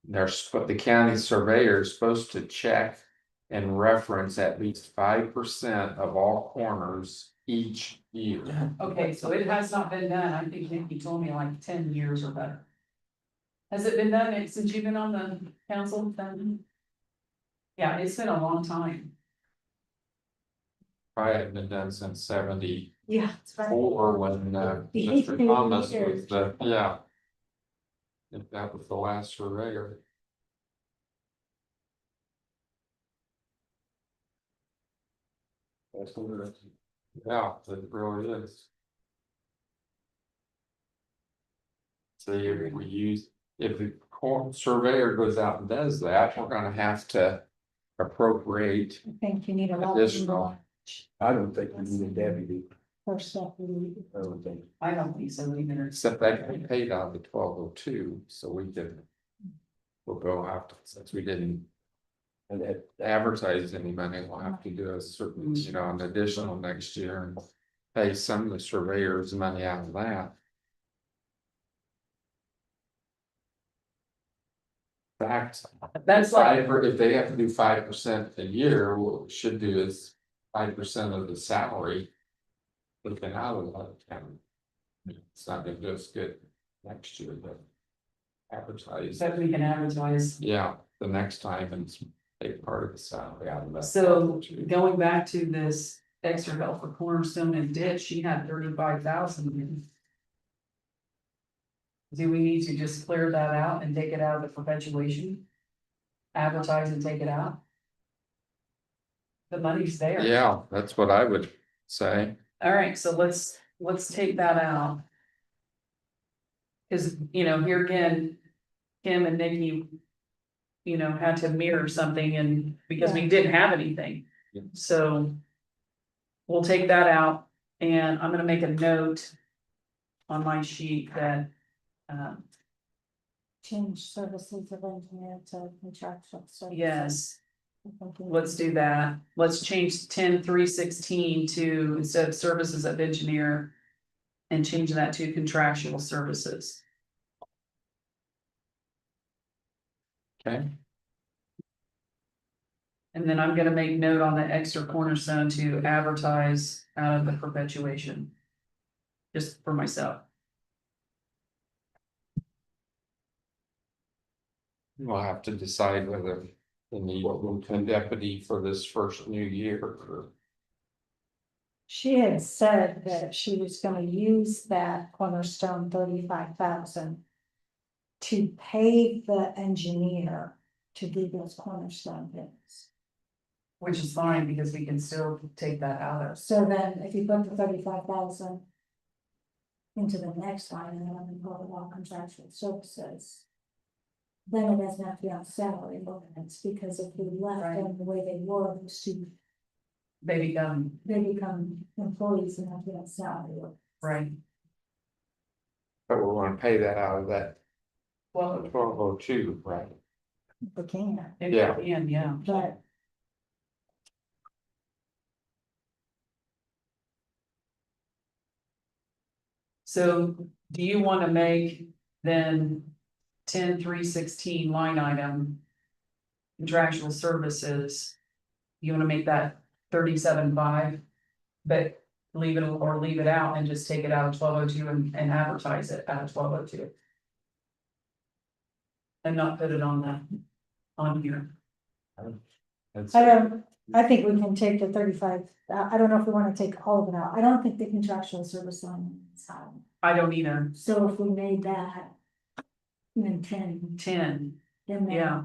The county surveyor is supposed to check and reference at least 5% of all corners each year. Okay, so it has not been done, I think Nikki told me like 10 years or better. Has it been done since you've been on the council then? Yeah, it's been a long time. Probably hadn't been done since 74 Yeah. it's right. when The Mr. 18 Thomas years. was the, yeah. If that was the last surveyor. Yeah, it really is. So if we use, if the surveyor goes out and does that, we're gonna have to appropriate I think you need a lot additional. more I don't think we need a deputy. for stuff. I don't think. I don't think so either. Except that can be paid out of the 1202, so we can. We'll go after, since we didn't And that, advertise any money, we'll have to do a certain, an additional next year and. Pay some of the surveyors money out of that. Fact, That's like, if they have to do 5% a year, what we should do is 5% of the salary. Looking out of the county. It's not gonna do us good next year, but. Advertise, that we can advertise. yeah, the next time and take part of the salary out of that. So going back to this extra help for Cornerstone and Ditch, she had 35,000. Do we need to just clear that out and take it out of the perpetuation? Advertise and take it out? The money's there. Yeah, that's what I would say. Alright, so let's take that out. Cause, here again, Kim and Nikki. Had to mirror something and because we didn't have anything, Yeah. so. We'll take that out and I'm gonna make a note. On my sheet that. Change services of engineer to contractual services. Yes, I think we- let's do that. Let's change 10.3.16 to instead of services of engineer. And change that to contractual services. Okay, And then I'm gonna make note on the extra Cornerstone to advertise out of the perpetuation. Just for myself. we'll have to decide whether we need a deputy for this first new year or. She had said that she was gonna use that Cornerstone 35,000. To pay the engineer to do those Cornerstone things. Which is fine because we can still take that out of. So then if you put the 35,000. Into the next line and then we call it all contractual services. Then it doesn't have to be on salary ordinance, because if we left them the way they were, those two, They become, they become employees and have to be on salary. ordinance. right, But we want to pay that out of that well, 1202, right? They can, Yeah. yeah. but So do you wanna make then 10.3.16 line item? Contractual services. You wanna make that 37.5? But leave it or leave it out and just take it out of 1202 and advertise it out of 1202. And not put it on the, on here. It's- I think we can take the 35, I don't know if we wanna take all of it out, I don't think the contractual service line is high. I don't either. So if we made that. Then 10, 10, then yeah,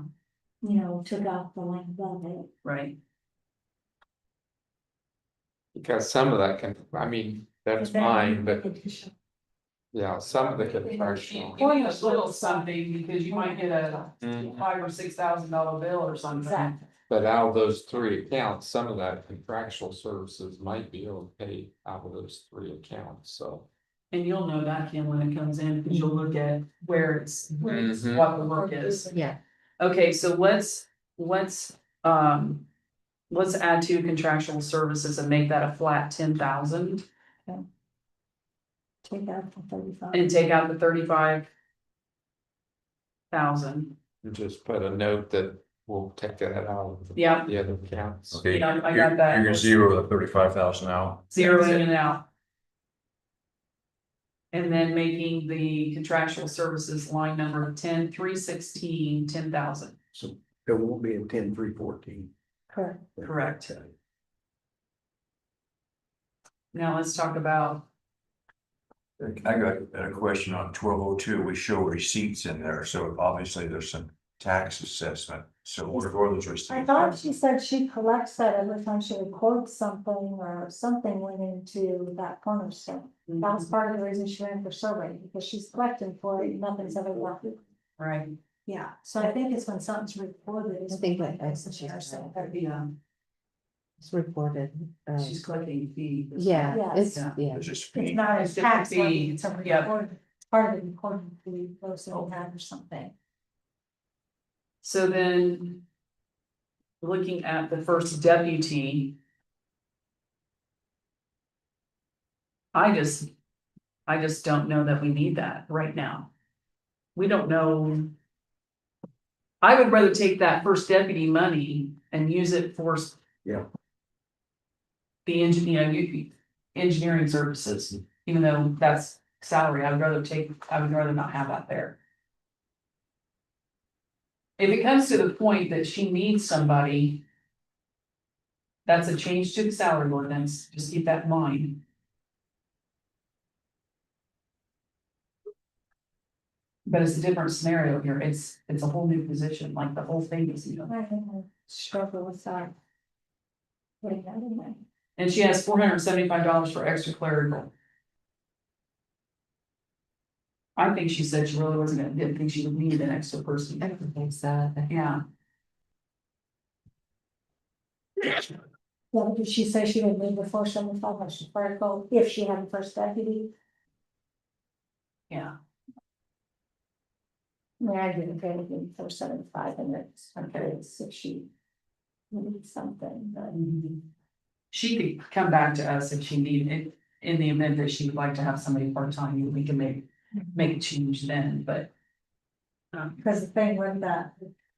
you know, took out the line above it. right. Because some of that can, I mean, that's Then fine, but additional- yeah, some of the contractual. Give me a little something because you might get a Mm. $5,000 or $6,000 bill or something. Exactly. But out of those three accounts, some of that contractual services might be able to pay out of those three accounts, so. And you'll know that, Kim, when it comes in, because you'll look at where it's, Mhm. what the work is. Yeah, Okay, so let's add to contractual services and make that a flat 10,000 Take out the 35. and take out the 35,000. Just put a note that we'll take that out of Yeah, the other accounts. Okay, Yeah, I you're got that. gonna zero the 35,000 out. zero in and out. And then making the contractual services line number 10,316,10,000. So it won't be a 10,314. Correct. Correct. Now let's talk about, I got a question on 1202. We show receipts in there, so obviously there's some tax assessment. So what are those I receipts? thought she said she collects that every time she records something or something went into that cornerstone. That's part of the reason she ran for survey, because she's collecting for it, nothing's ever left. right, Yeah, so I think it's when something's reported. I think that that's what she's saying. it's reported. she's collecting fees. Yeah, it's, Yeah. yeah, It's just It's fee. not a It's different tax, levy, it's a fee, yeah. record, it's part of the recording fee, goes to that or something. So then. Looking at the first deputy. I just don't know that we need that right now. We don't know. I would rather take that first deputy money and use it for. Yeah. The engineering services, even though that's salary, I would rather not have that there. If it comes to the point that she needs somebody. That's a change to the salary ordinance, just keep that in mind. But it's a different scenario here, it's a whole new position, like the whole thing is, I struggle with that. Putting that in there. and she has $475 for extra clerical. I think she said she really didn't think she would need an extra person. I don't think so. Yeah, Yeah, did she say she would need the 475 extra clerical if she had the first deputy? yeah, I mean, I didn't pay anything for 75 and it's okay, if she needs something, but. she could come back to us if she needed it, in the event that she would like to have somebody part-time, we can make a change then, but. Because the thing with that,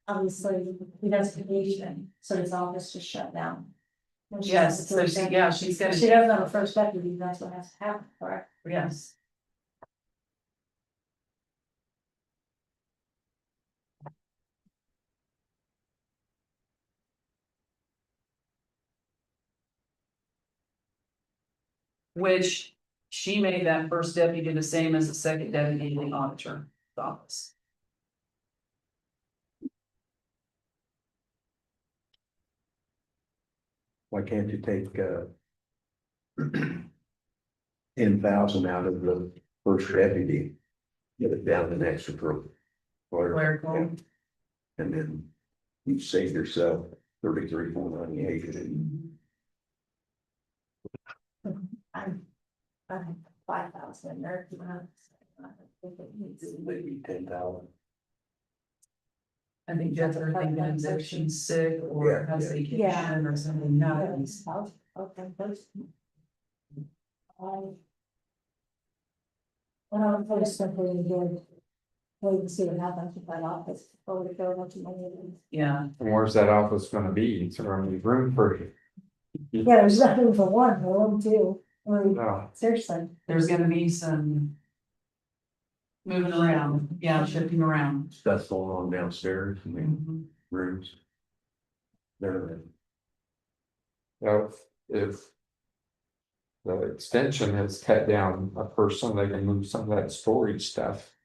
obviously, he does vacation, so his office just shut down. When she has Yes, the so first she, deputy. yeah, she's If gonna, she doesn't have a first deputy, that's what has to happen, correct? yes. Which she made that first deputy the same as the second deputy in the auditor's office. Why can't you take 10,000 out of the first deputy? Get it down an extra for. Clerical. And then you save yourself 33,498. I'm 5,000 in there. If you want. I think it needs- Maybe 10,000. I think Jeff are thinking if she's sick or Yeah, has yeah. vacation or something, no, Okay, those. Well, I was simply good. Wait and see what happens with that office before we go into my meeting. yeah, And where's that office gonna be? It's gonna be room for you. Yeah, there's nothing for one, room two, I mean, No, seriously. there's gonna be some. Moving around, yeah, shifting around. Stuff's going on downstairs in the Mhm. rooms. They're, Well, if the extension has cut down a person, they can move some of that storage stuff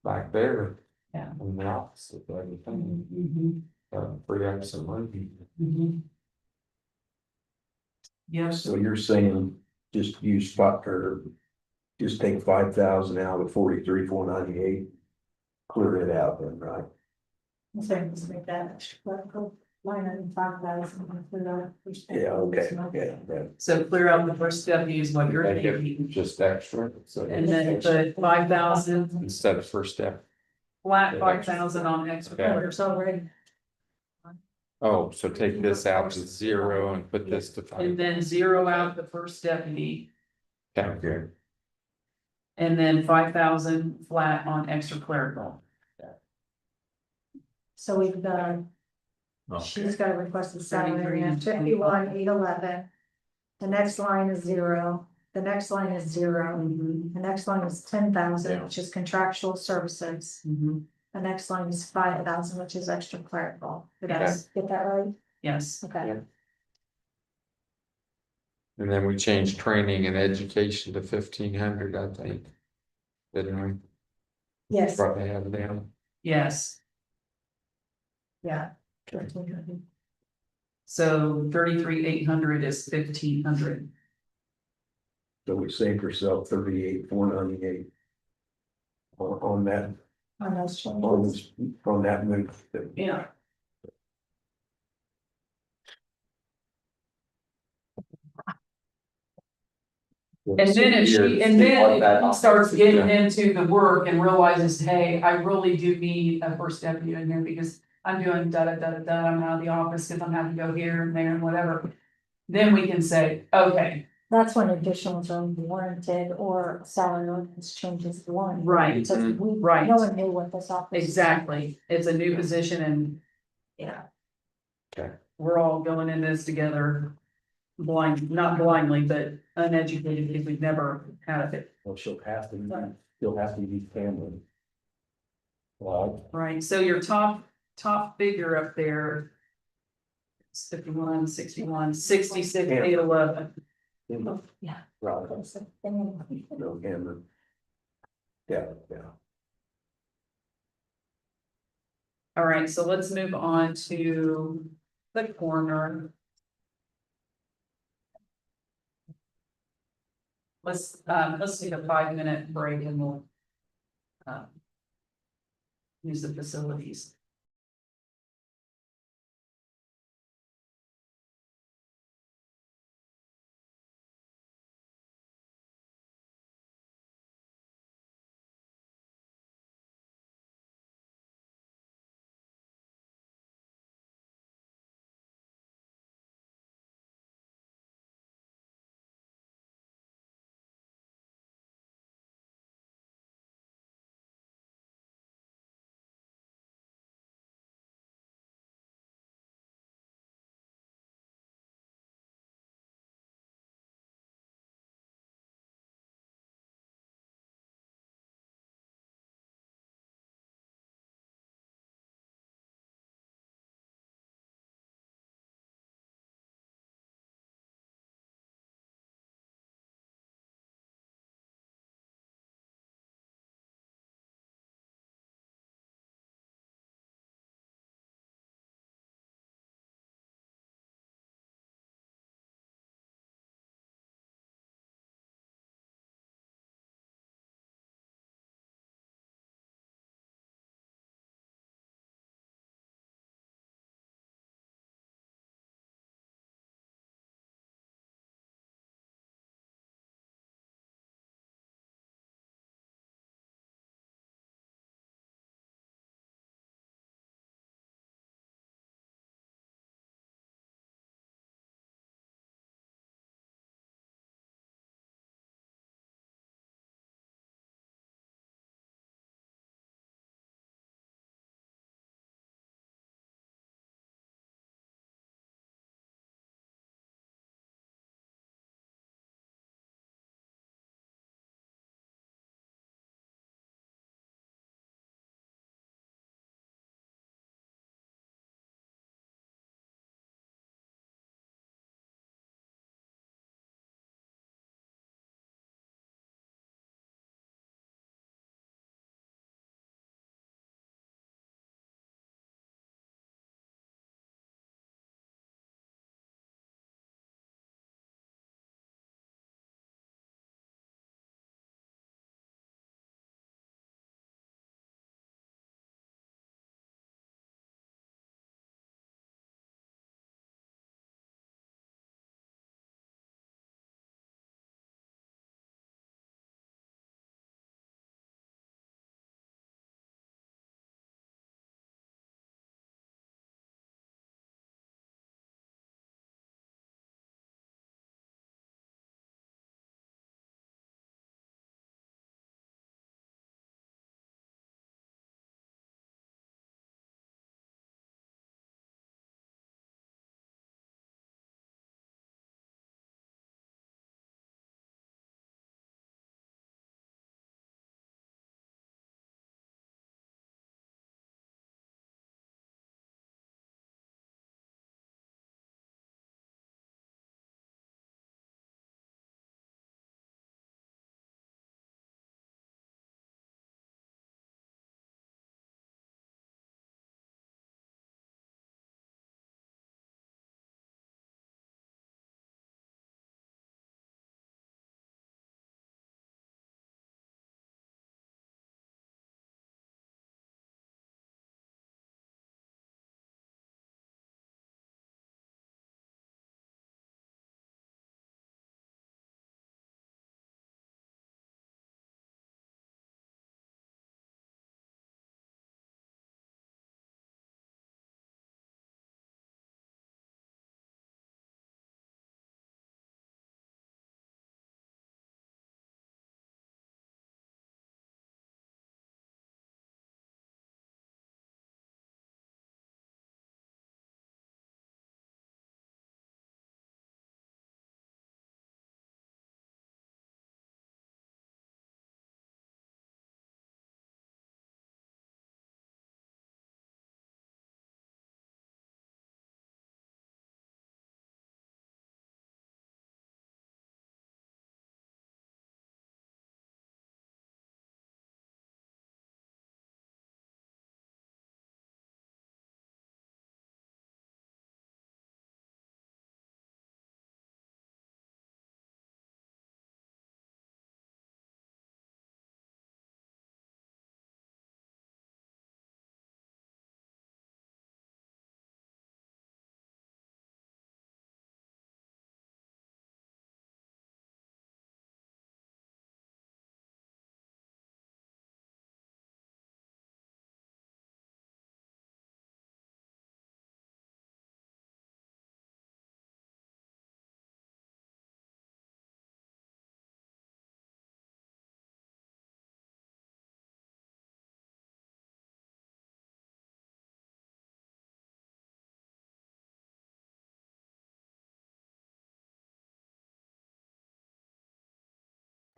back there. Yeah. In the office of everything, Mhm, free up some money. mhm. Yes, so you're saying just use spot or just take 5,000 out of 43,498. Clear it out then, right? So just make that extra clerical line item 5,000 for the. Yeah, okay, yeah. so clear out the first step, use what you're Make it thinking, just extra, so and then put 5,000, instead of first step. flat 5,000 on extra. Okay. There's already. Oh, so take this out to 0 and put this to And 5. then 0 out the first deputy, Okay. and then 5,000 flat on extra clerical. So we've got, Okay. she's got a requested salary 33 and of 51,811. The next line is 0, the next line is 0, Mhm, the next line is 10,000, Yeah. which is contractual services. mhm. The next line is 5,000, which is extra clerical. Did I Yes. get that right? Yes, Okay. And then we changed training and education to 1,500, I think. Didn't we? Yes, Probably have it down. yes, yeah. so 33,800 is 1,500. So we saved ourselves 38,498. On that, On those on changes. this, on that move. Yeah. And then if she, and then if she starts getting into the work and realizes, hey, I really do need a first deputy in here because I'm doing da da da da da, I'm out of the office because I'm having to go here and there and whatever. Then we can say, okay, That's when additionals are warranted or salary ordinance changes one. Right. So we, Right. no one knew what this office. exactly, it's a new position and Yeah. we're all going in this together. Blind, not blindly, but uneducated, because we've never had it. Well, she'll have to be family. Well, Right, so your top figure up there. Is 51, 61, 66, 811. Yeah. right, That's the thing. no, Cameron. Yeah, yeah. All right, so let's move on to the coroner. Let's take a 5-minute break and we'll. Use the facilities.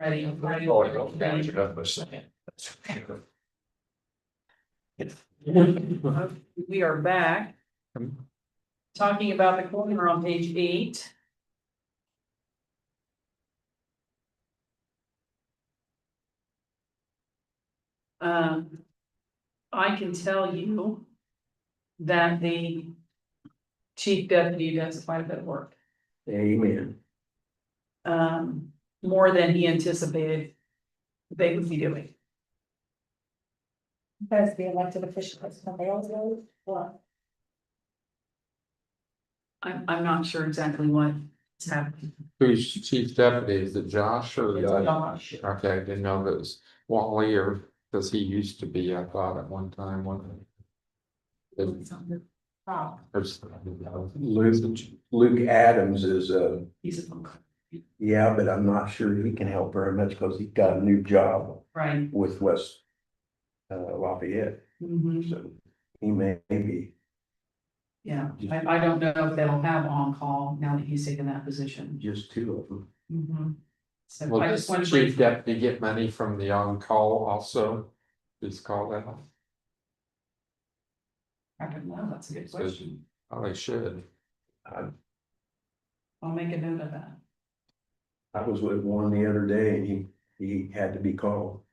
Ready? We are back. Talking about the corner on page 8. I can tell you that the chief deputy does quite a bit of work. Amen. More than he anticipated they would be doing. Because the elected official has available, well, I'm not sure exactly what's happening. Who's chief deputy? Is it Josh or? It's Josh. Okay, I didn't know if it was Wally or, because he used to be, I thought at one time, one. oh, Luke Adams is, He's a, yeah, but I'm not sure he can help very much because he's got a new job right. with West Lafayette, Mhm. so he may be. Yeah, I don't know if they'll have on-call now that he's taken that position. Just two of them. Mhm. So Well, I does just want to chief bring, deputy get money from the on-call also? Please call that. I don't know, that's a good question. Oh, they should. I, I'll make a note of that. I was with one the other day and he had to be called.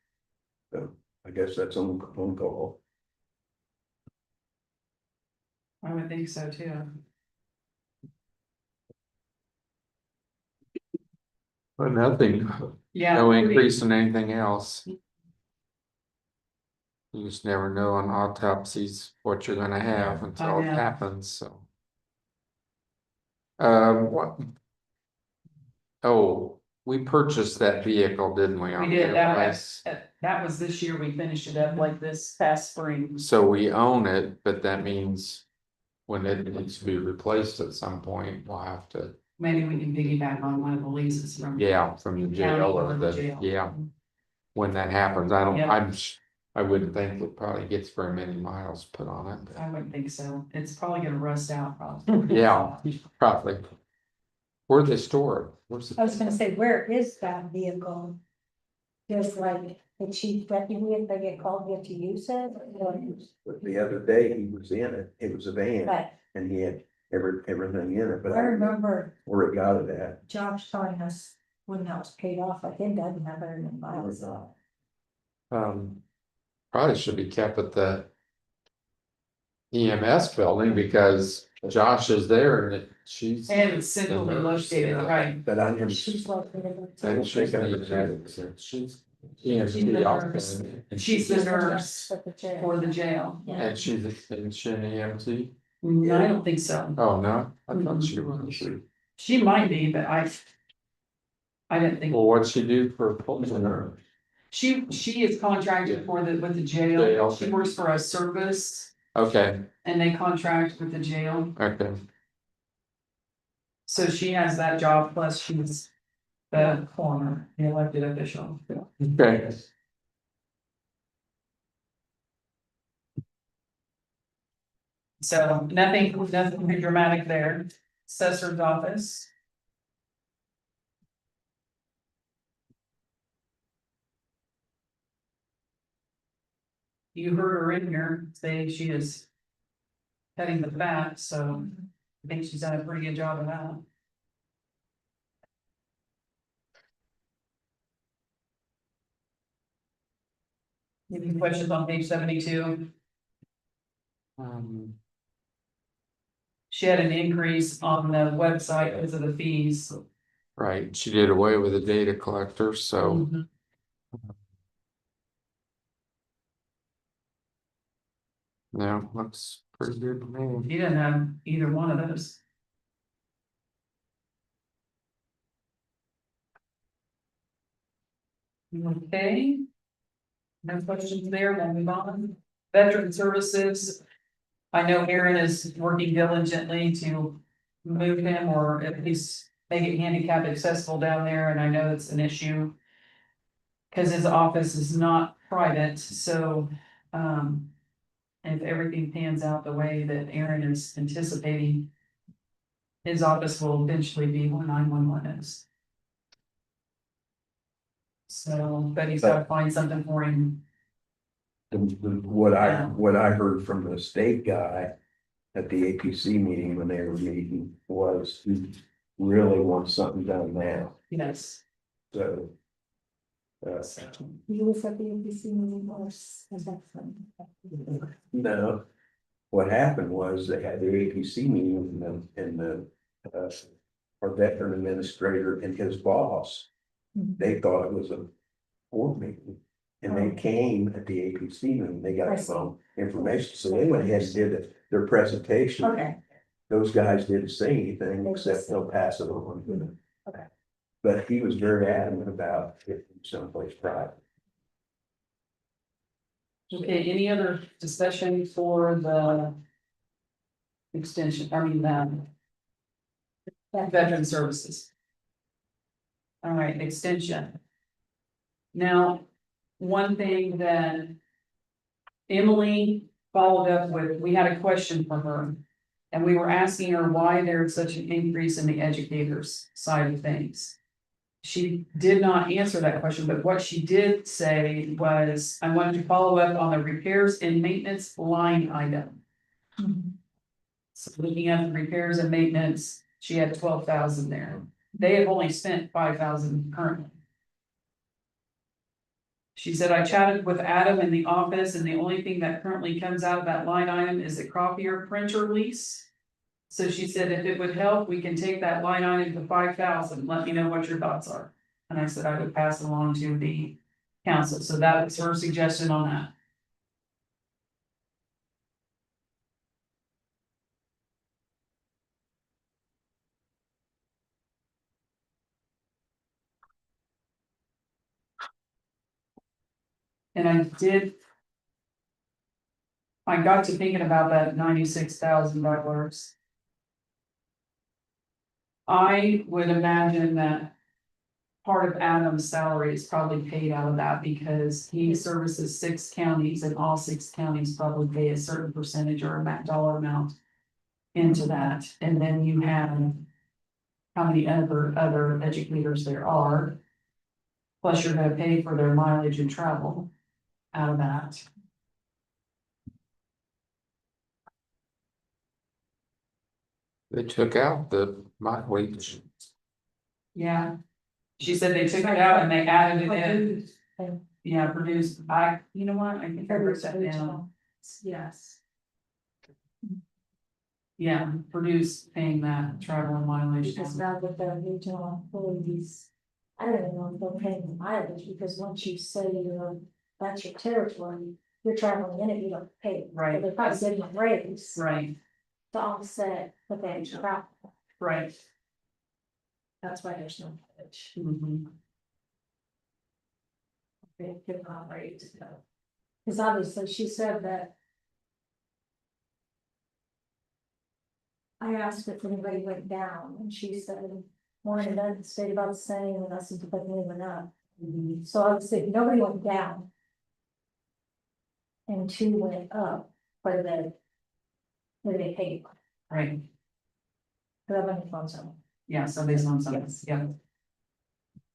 So I guess that's on call. I would think so too. But nothing, Yeah. no increase in anything else. You just never know on autopsies what you're gonna have until it know. happens, so. What? Oh, we purchased that vehicle, didn't we? We did, that was this year, we finished it up like this past spring. So we own it, but that means when it needs to be replaced at some point, we'll have to, Maybe we can piggyback on one of the leases from. yeah, from the jail or the, Jail. yeah. When that happens, I don't, Yeah. I wouldn't think it probably gets very many miles put on it, but I wouldn't think so. It's probably gonna rust out probably. yeah, probably. Where they store it? Where's it? I was gonna say, where is that vehicle? Just like the chief deputy, if they get called, get to use it, or, But the other day he was in it, it was a van but and he had everything in it, but I I don't know remember where it got it at. Josh telling us when that was paid off, like it doesn't have very many miles. Probably should be kept at the EMS building because Josh is there and she's. And it's centrally located, right? But I never, She's located. And she's gonna use that. She's. EMT office. And She's the nurse For the jail. for the jail. Yeah. And she's an EMT? No, I don't think so. Oh, no, I thought she was. She might be, but I didn't think, Well, what'd she do for her? she is contracted for with the jail. Jail. She works for a service Okay, and they contract with the jail. okay, So she has that job, plus she's the coroner, the elected official. okay. So nothing too dramatic there. Assessor's office. You heard her in here say she is cutting the fat, so I think she's done a pretty good job of that. Any questions on page 72? She had an increase on the website because of the fees. Right, she did away with the data collector, so. Mhm. Yeah, looks pretty good to me. You didn't have either one of those. Okay. No questions there, then move on. Veteran Services. I know Aaron is working diligently to move him or at least make it handicap accessible down there, and I know it's an issue. Cause his office is not private, so, if everything pans out the way that Aaron is anticipating. His office will eventually be where 911 is. So Betty's gotta find something for him. What I heard from the state guy at the APC meeting when they were meeting was he really wants something done now, Yes. so. You was at the NBC meeting or No, what happened was they had the APC meeting and our veteran administrator and his boss. They thought it was a board meeting. And they came at the APC meeting, they got some information, so they went ahead and did their presentation. Okay, Those guys didn't say anything except they'll pass it on. Okay. But he was very adamant about it someplace private. Okay, any other discussion for the extension, I mean, veteran services? All right, extension. Now, one thing that Emily followed up with, we had a question for her. And we were asking her why there's such an increase in the educators side of things. She did not answer that question, but what she did say was, I wanted to follow up on the repairs and maintenance line item. So looking at the repairs and maintenance, she had 12,000 there. They have only spent 5,000 currently. She said, I chatted with Adam in the office and the only thing that currently comes out of that line item is the copier printer lease. So she said, if it would help, we can take that line item to 5,000. Let me know what your thoughts are. And I said I would pass it along to the council. So that was her suggestion on that. And I got to thinking about that $96,000. I would imagine that part of Adam's salary is probably paid out of that because he services 6 counties and all 6 counties probably pay a certain percentage or a dollar amount into that. And then you have how many other educators there are. Plus you're gonna pay for their mileage and travel out of that. They took out the mileage. Yeah. She said they took it out and they added it in. Yeah, produced, you know what, I think I wrote that down. yes. Yeah, produce paying that travel and mileage. Because now with the regional employees, I don't even know if they're paying the mileage, because once you say that's your territory, you're traveling in it, you don't pay. Right. So they're probably getting a raise Right, to offset what they travel. right. That's why there's no mileage. Mhm. They give them a raise. Because obviously she said that. I asked if anybody went down, and she said, one of them stayed about the same, and I said, but they went up. So I would say, nobody went down. And 2 went up, but then. They paid, Right, because I've been on some. yeah, somebody's on something, Yes. yeah.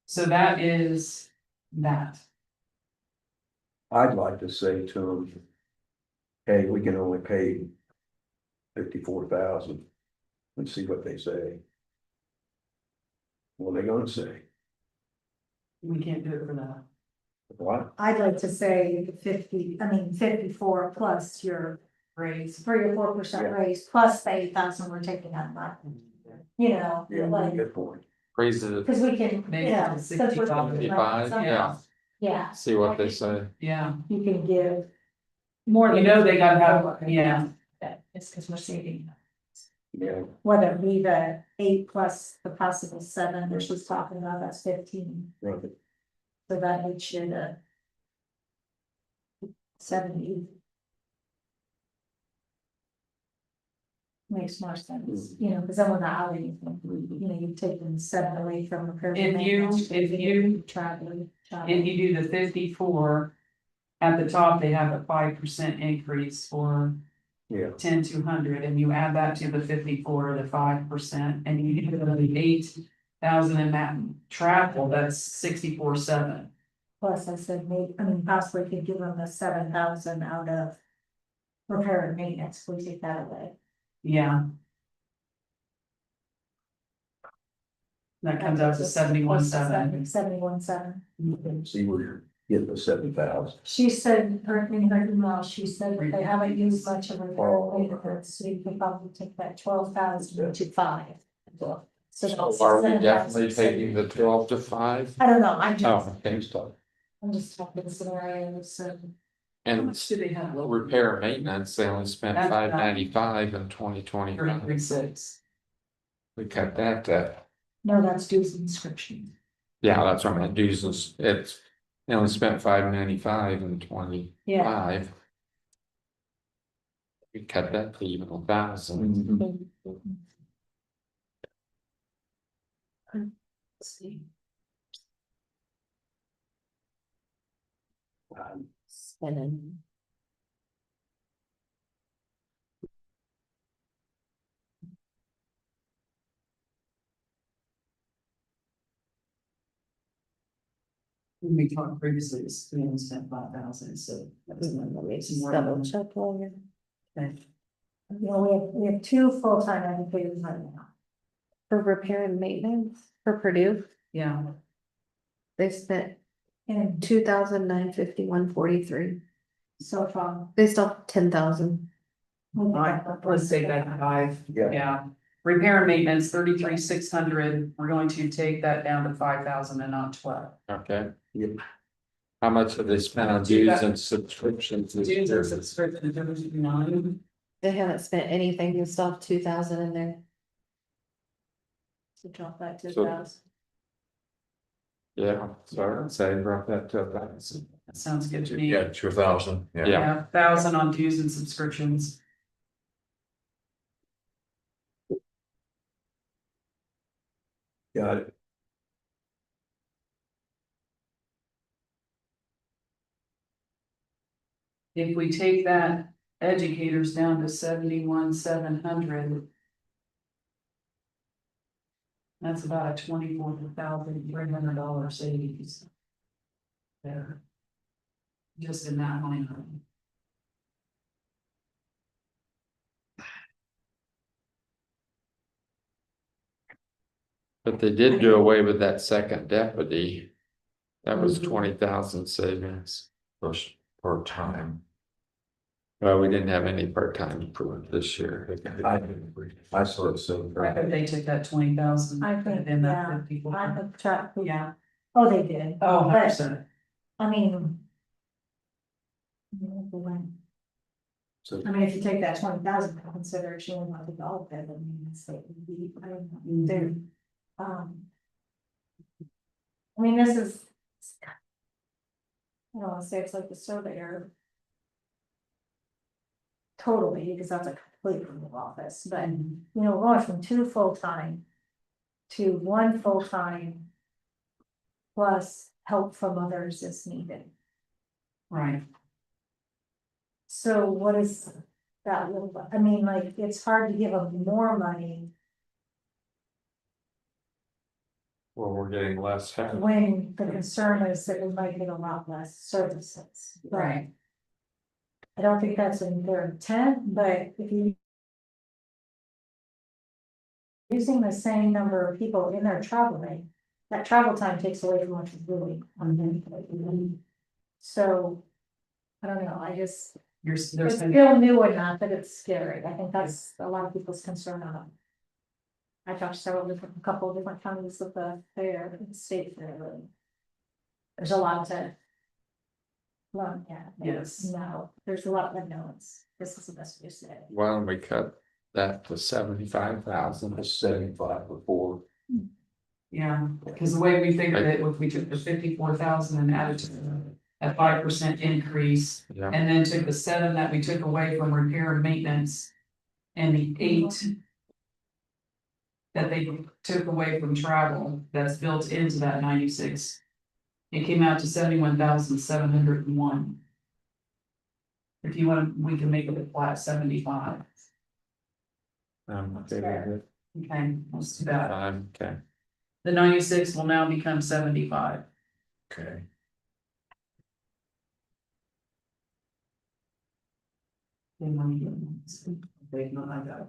So that is that. I'd like to say to them, hey, we can only pay 54,000 and see what they say. What are they gonna say? We can't do it for that. What? I'd like to say 54 plus your Raise. 3 or 4% raise, plus the 8,000 we're taking out of that. You know, Yeah, like, good point. Raise it, because we can, Maybe you know, it's since we're 65. taking money from Yeah. somewhere, yeah, see what they say. Yeah, you can give. More you than. know, they gotta have, yeah, It's because we're saving. Yeah, Whether it be the 8 plus the possible 7 that she's talking about, that's 15, right. so that makes you 70. Makes more sense, you know, because then we're not out anything, you know, you've taken 7 away from the. If you Traveling. if you do the 54. At the top, they have a 5% increase for Yeah, 10,200, and you add that to the 54, the 5%, and you get the 8,000 in that travel, that's 64,700. Plus, I said, maybe, I mean, possibly could give them the 7,000 out of repair and maintenance, we take that away. Yeah. That comes out to 71,700. 71,700. See where you're getting the 7,000. She said, in her email, she said that they haven't used much of repair and maintenance, so you could probably take that 12,000 to 5. So So that's are we 7,000. definitely taking the 12 to 5? I don't know, I'm Oh, just, okay. I'm just talking scenarios, so. How And much do they have? repair and maintenance, they only spent That's about- $595 in 2025. 336. We cut that to, No, that's dues and inscription. yeah, that's what I meant, dues is, it's, they only spent $595 in 25. We cut that to even 1,000. Let's see. Spinning. When we talked previously, it's we only spent 5,000, so. that's Let me just more double than- check while you're. Okay. You know, we have 2 full-time educators right now. For repair and maintenance for Purdue, Yeah, they spent And 2,951.43. so far. They still have 10,000. let's take that to 5. Yeah. Yeah. Repair and maintenance, 33,600. We're going to take that down to 5,000 and not 12. Okay. Yep. How much have they spent on dues and subscriptions? this Dues year? and subscription, 9. They haven't spent anything, they still have 2,000 in there. To drop that to So- 1,000. Yeah, so I'd say drop that to 1,000. That sounds good to me. Yeah, 2,000, yeah. Yeah. Yeah, 1,000 on dues and subscriptions. Got it. If we take that educators down to 71,700. That's about a $24,300 savings. There. Just in that line item. But they did do away with that second deputy. That was Mhm. 20,000 savings. Plus per time. Well, we didn't have any part-time for this year. I still assume. I bet they took that 20,000. I think, and that yeah, 54. I have track. Yeah. Oh, they did. Oh, But, 100%. I mean. So I mean, if you take that 20,000 into consideration, what the all of it, I mean, it's like, I don't know, they're, I mean, this is. I don't wanna say it's like the surveyor. Totally, because that's a complete new office, but, you know, going from 2 full-time. To 1 full-time. Plus help from others is needed. Right. So what is that look like? I mean, like, it's hard to give them more money Well, we're getting less help. when the concern is that we might get a lot less services. But Right. I don't think that's in their intent, but if you. Using the same number of people in their traveling, that travel time takes away from what you're doing. So. I don't know, I just, There's it's been, still new enough that it's scary. I think that's a lot of people's concern on it. I talked to a couple of different counties with the fair, the state fair. and There's a lot to. Learn, yeah. Yes. No, there's a lot of unknowns. This is the best way to say it. Why don't we cut that to 75,000? it's 75 before. yeah, because the way we figured it, if we took the 54,000 and added to a 5% increase. Yeah, And then took the 7 that we took away from repair and maintenance. And the 8. That they took away from travel, that's built into that 96. It came out to 71,701. If you want, we can make it a flat 75. okay with it. Okay, let's do that. Okay, The 96 will now become 75. Okay.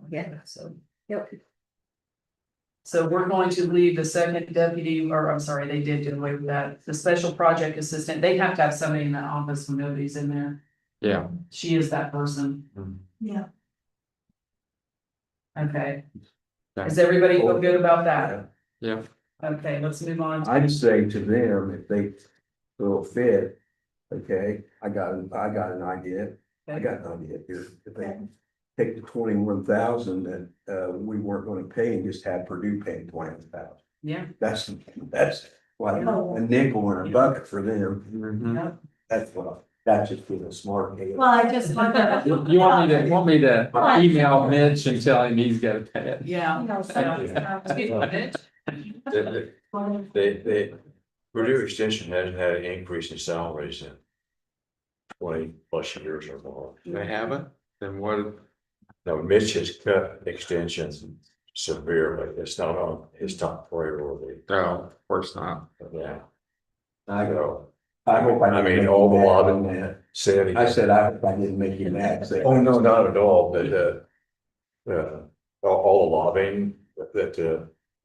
Yeah. So. Yep. So we're going to leave the second deputy, or I'm sorry, they did do away with that, the special project assistant, they have to have somebody in that office when nobody's in there. Yeah. She is that person, Yeah. okay. Okay. Does everybody feel good about that? Yeah, Okay, let's move on. to- I'd say to them, if they will fit, okay, I got an idea. I got an idea here. If they take the 21,000 that we weren't gonna pay and just have Purdue paying 20,000. Yeah, That's like a nickel in a bucket for them. mhm. That's just being a smart. Well, I just wonder. You want me to email Mitch and tell him he's gotta pay it? yeah. You know, Excuse me, Mitch. They, Purdue Extension hasn't had an increase in salaries in 20+ years or more. They haven't, then what, No, Mitch has cut extensions severely. It's not on his top priority. no, of course not. Yeah. I So, I hope I mean, all the lobbying that. said. I said, I hope I didn't make you mad. Say, Oh, no, not at all, but, all the lobbying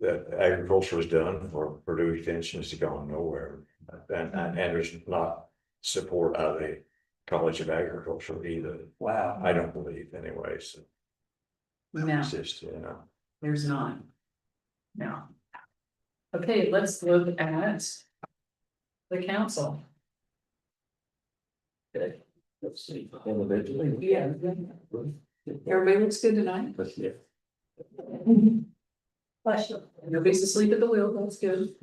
that agriculture has done for Purdue Extension has gone nowhere. And there's not support out of the College of Agriculture either. wow. I don't believe anyway, so. No, It's just, there's not. No. Okay, let's look at the council. Good. Let's see. Individually. Yeah. Everybody looks good tonight. Bless you. Nobody's asleep at the wheel, that's good.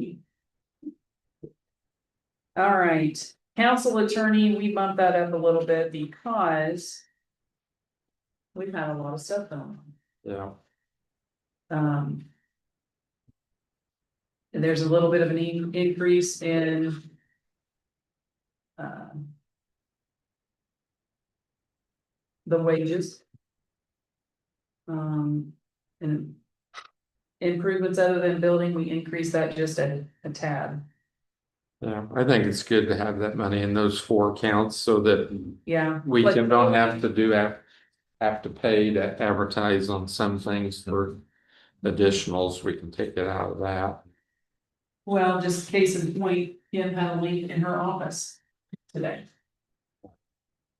All right, council attorney, we bumped that up a little bit because. We've had a lot of stuff going Yeah, on. And there's a little bit of an increase in. The wages. And. Improvements other than building, we increased that just a tad, yeah, I think it's good to have that money in those 4 accounts so that yeah. we but- don't have to have to pay to advertise on some things for additionals, we can take it out of that. Well, just case in point, Kim had a leak in her office today.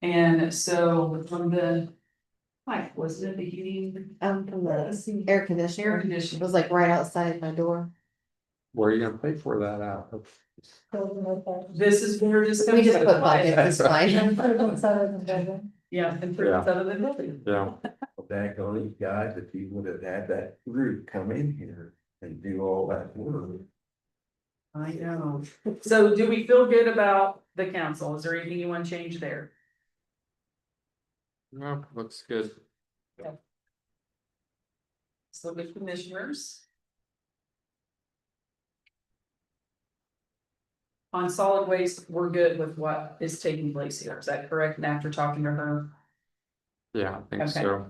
And so from the pipe, was it the heating? From the air conditioner, Air it conditioning. was like right outside my door. Where are you gonna pay for that out of? This is where this We comes just from. put buckets, it's fine. Yeah, improvements other than building. Yeah, Back on these guys, if you would have had that group come in here and do all that work. I know. So do we feel good about the council? Is there anything you want to change there? no, looks good. So the commissioners. On solid waste, we're good with what is taking place here. Is that correct? And after talking to her? Yeah, I think Okay. so.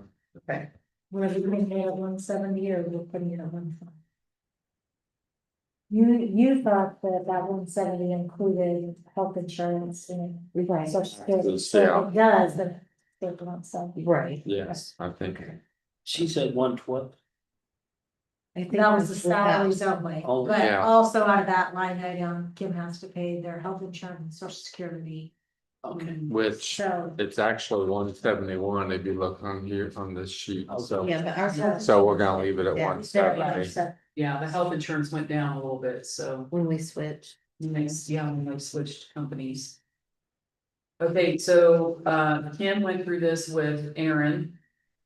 Okay. We're putting it at 170 or we're putting it at 170? You thought that 170 included health insurance and Right. social security, so Yeah. it does, then it's 170. Right. Yes, I think. She said 112. I think That was the that's without- salaries only, Oh, but yeah. also out of that line item, Kim has to pay their health insurance and social security, Okay. Which so. it's actually 171 if you look on here on this sheet, so. Yeah, but ours. So we're gonna leave it at Yeah, 170. So Yeah, the health insurance went down a little bit, so. When we switch. Nice, yeah, when they switched companies. Okay, so Kim went through this with Aaron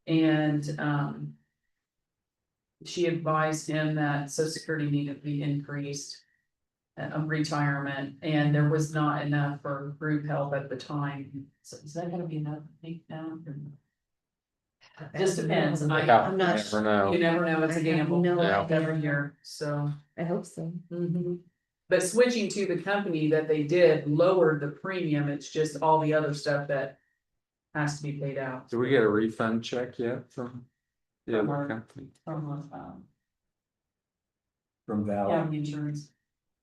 and she advised him that social security needed to be increased. Retirement, and there was not enough for group health at the time. So is that gonna be enough, I think now? Just depends. Yeah, I'm not never know. You never know, it's a I have gamble. no Yeah. idea. Every year, so. I hope so. But switching to the company that they did lowered the premium, it's just all the other stuff that has to be paid out. Do we get a refund check yet from the From other our- company? From From Val. county insurance.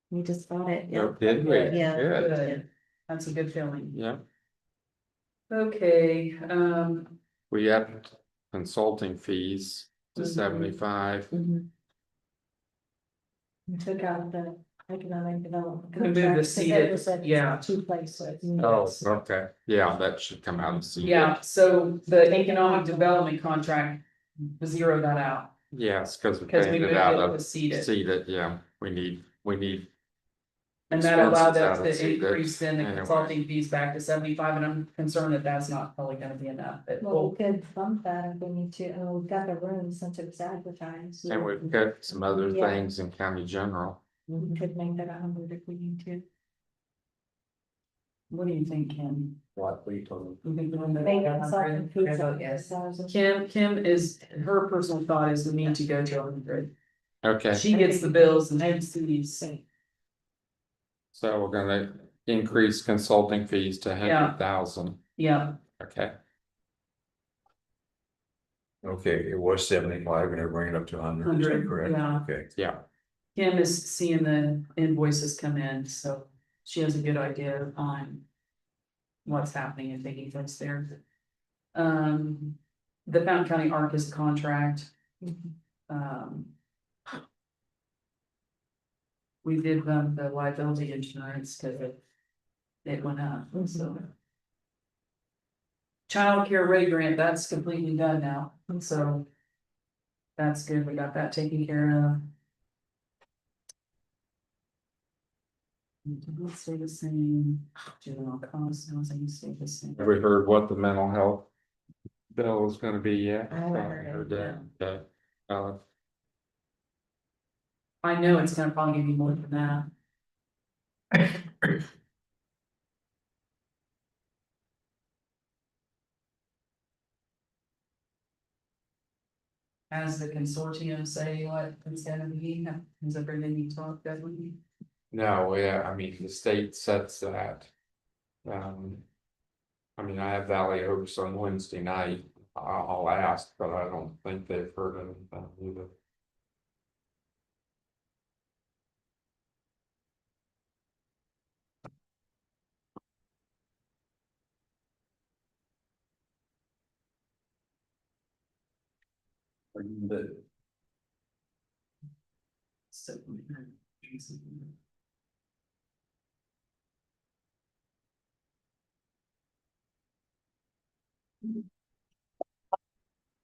We just got it. Yeah. Oh, did we? Yeah. Good, Good, that's a good feeling. yeah. Okay, We had consulting fees to Mhm. 75. Mhm. We took out the economic development. We moved the contract, 'cause seated- it was at yeah. Two places. Oh, okay, yeah, that should come out of C. Yeah, so the economic development contract, zero that out, Yes, because we because we paid moved it out it to of seated. seated, yeah, we need. And that allowed expenses us out of to seated increase then the anyway. consulting fees back to 75, and I'm concerned that that's not probably gonna be enough, but Well, we we'll, could bump that if we need to, and we've got the room since it was advertised. And we've got some other Yeah. things in county general. We could make that 100 if we need to. what do you think, Kim? Like we told You think we're gonna Make go it 100? something. I vote yes. Kim is, her personal thought is we need to go to 100. Okay, She gets the bills and she sees. so we're gonna increase consulting fees to Yeah. 100,000, Yeah, okay, Okay, it was 75 and they're bringing it up to 100, is that 100, correct? yeah. Okay. yeah. Kim is seeing the invoices come in, so she has a good idea on what's happening and taking place there. The Fountain County Arcus contract. Um. We did the liability insurance because it went up, so. Childcare rate grant, that's completely done now, so. That's good, we got that taken care of. Let's stay the same, juvenile costs, housing stay the same. Have we heard what the mental health bill is gonna be yet? I haven't heard it, that, okay. I know it's gonna probably be more than that. Has the consortium say what it's gonna be, has everything you talked that we? No, yeah, I mean, the state sets that. I mean, I have Valley Oaks on Wednesday night, I'll ask, but I don't think they've heard anything either. the, So.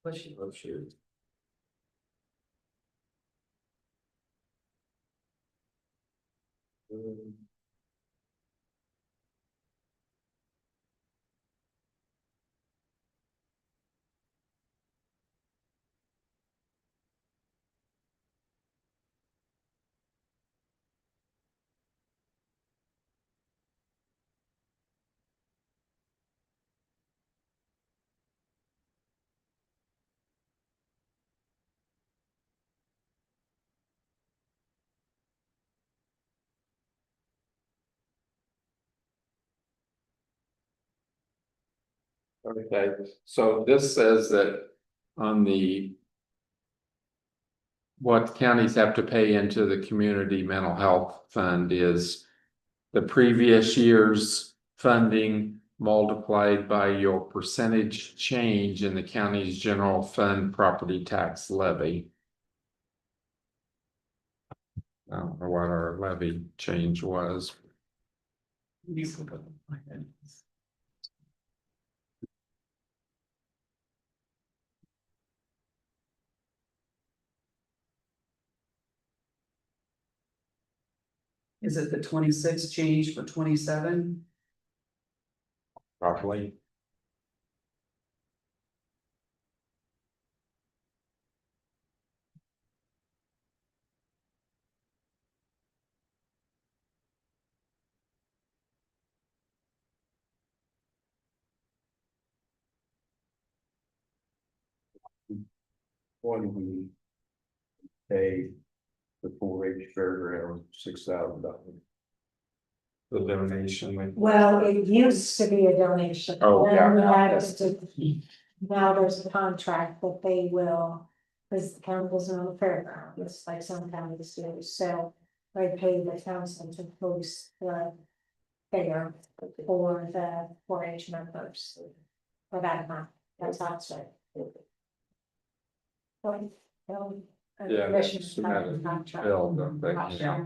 What's your? oh, shoot. Okay, so this says that on the. What counties have to pay into the community mental health fund is. The previous year's funding multiplied by your percentage change in the county's general fund property tax levy. I don't know what our levy change was. Is it the 26 change for 27? Probably. One we pay the 4-H fairground $6,000. The donation. Well, it used to be a donation. Oh, Then yeah. we added to- Now there's a contract that they will, because the county doesn't own the fairground, it's like some counties do, so. They pay the council to post the fair for the 4-H members for that month. That's tax rate. Yeah, that's bill, don't they? Yeah.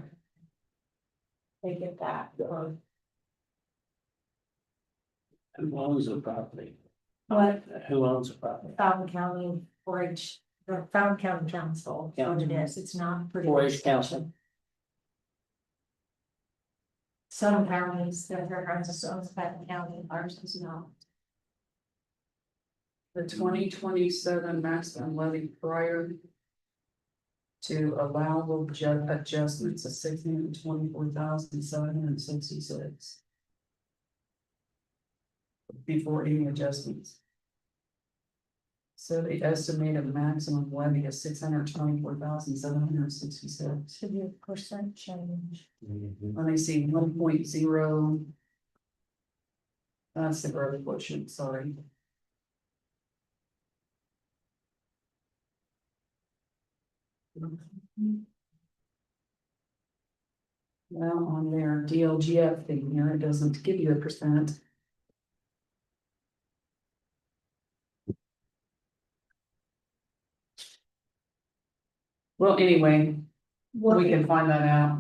They get that. Who owns the property? What? Who owns the property? Fountain County 4-H, the Fountain County Council, what it is, it's not. pretty 4-H council. Some counties, their fairgrounds is owns Fountain County, ours is not. The 2027 maximum levy prior to allowable adjustments of 624,766. Before any adjustments. So the estimated maximum levy is 624,766. Should be a percent change. Let me see, 1.0. That's the growth quotient, sorry. Well, on their DLGF thing here, it doesn't give you a percent. Well, anyway, we can find that out.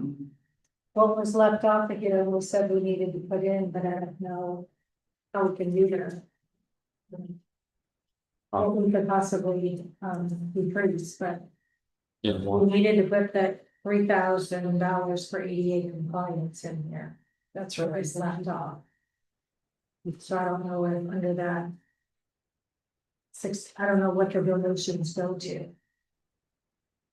What was left off of here, we said we needed to put in, but I don't know how we can do that. What we could possibly, decrease, but Yeah, we one, needed to put that $3,000 for ADA compliance in there. That's What right. was left off. So I don't know if under that. I don't know what the donations go to.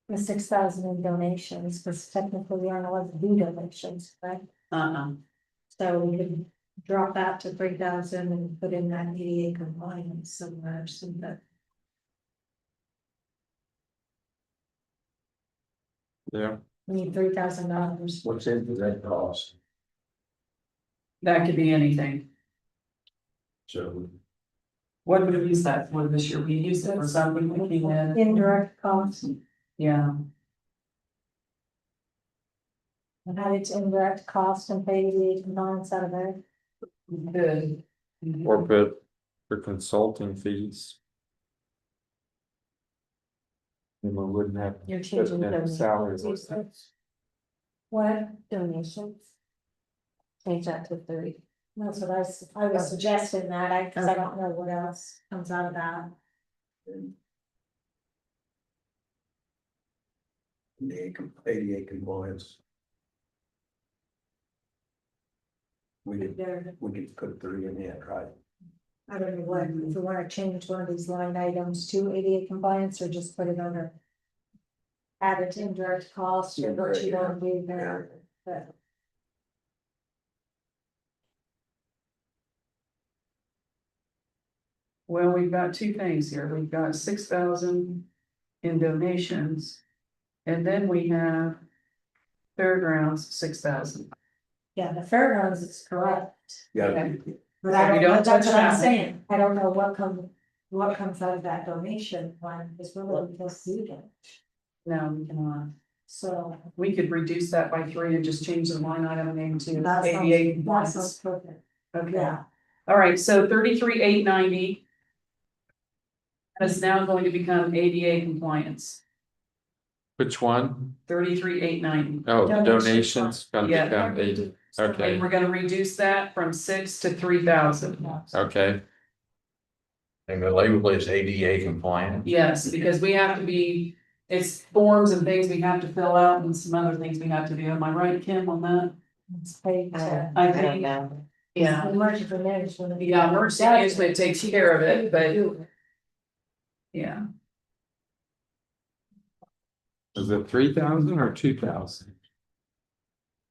The 6,000 in donations, because technically we aren't allowed to do donations, right? So we could drop that to 3,000 and put in that ADA compliance somewhere, so that. yeah, We need $3,000. What's into that cost? That could be anything. So What would we use that for this year? We used it for something we came in. Indirect costs, Yeah, and had its indirect cost and pay ADA compliance out of there. good. or put for consulting fees. And we wouldn't have. You're changing the salary. donations. What? Donations. Change that to 30. That's what I was suggesting that, cause I don't know what else comes out of that. ADA compliance. We could put 3 in it, right? I don't know what, if we wanna change one of these line items to ADA compliance or just put it under. Added to indirect cost or what you wanna do there, but. Well, we've got two things here. We've got 6,000 in donations. And then we have fairgrounds, 6,000. Yeah, the fairgrounds is correct, Yeah, Okay. but So I we don't, don't know. that's touch what I'm that. saying, I don't know what comes out of that donation one, because we're really just student, No, we cannot. so. We could reduce that by 3 and just change the line item name to That sounds- ADA That compliance. sounds perfect, Okay, yeah, all right, so 33,890. Is now going to become ADA compliance, Which one? 33,890. Oh, the Donations. donations gonna Yeah. become 80, okay, And we're gonna reduce that from 6 to 3,000. okay, And the label is ADA compliant. Yes, because we have to be, it's forms and things we have to fill out and some other things we have to do. Am I right, Kim, on that? it's paid, I think, yeah, Emergency management. yeah, emergency management takes care of it, but yeah. is it 3,000 or 2,000?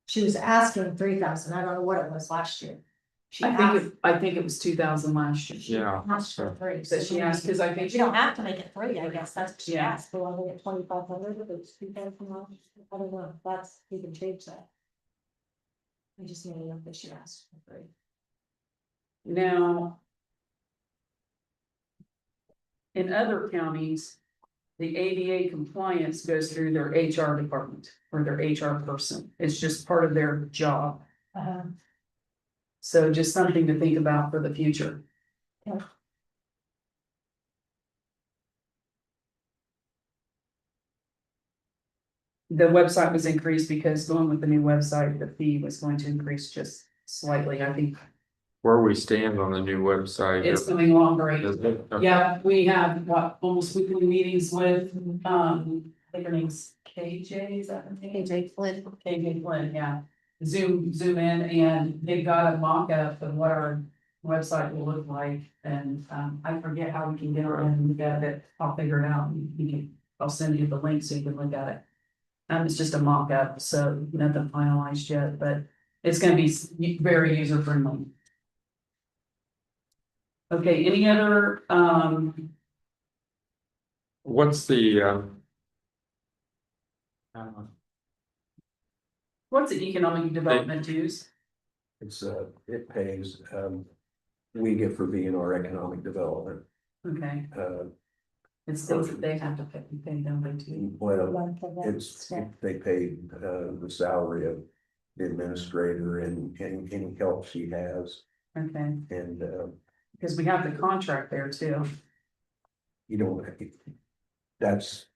She was asking 3,000, I don't know what it was last year. She asked, I think it was 2,000 last year. Yeah, asked for 3. That she asked, cause I think. You don't have to make it 3, I guess, that's what she Yeah. asked, but I'll get 2,500 if it's 2,000, I don't know, that's, you can change that. I just need to know that she asked for 3. Now. In other counties, the ADA compliance goes through their HR department or their HR person. It's just part of their job. So just something to think about for the future. Yeah. the website was increased because going with the new website, the fee was going to increase just slightly, I think. Where we stand on the new website. It's coming along great. Is it? Okay. Yeah, we have almost weekly meetings with, I think her name's KJ, is that her name? AJ Flynn. KJ Flynn, yeah. Zoom in and they've got a mock-up of what our website will look like. And, I forget how we can get around and look at it. I'll figure it out. I'll send you the link so you can look at it. It's just a mock-up, so nothing finalized yet, but it's gonna be very user friendly. Okay, any other, What's the? what's the economic development dues? It's, it pays, we get for being our economic development. Okay, Uh, it's things that they have to pay them by too. well, One for them, it's, yeah. they pay, the salary of the administrator and any help she has. Okay, And, because we have the contract there too. you don't, that's.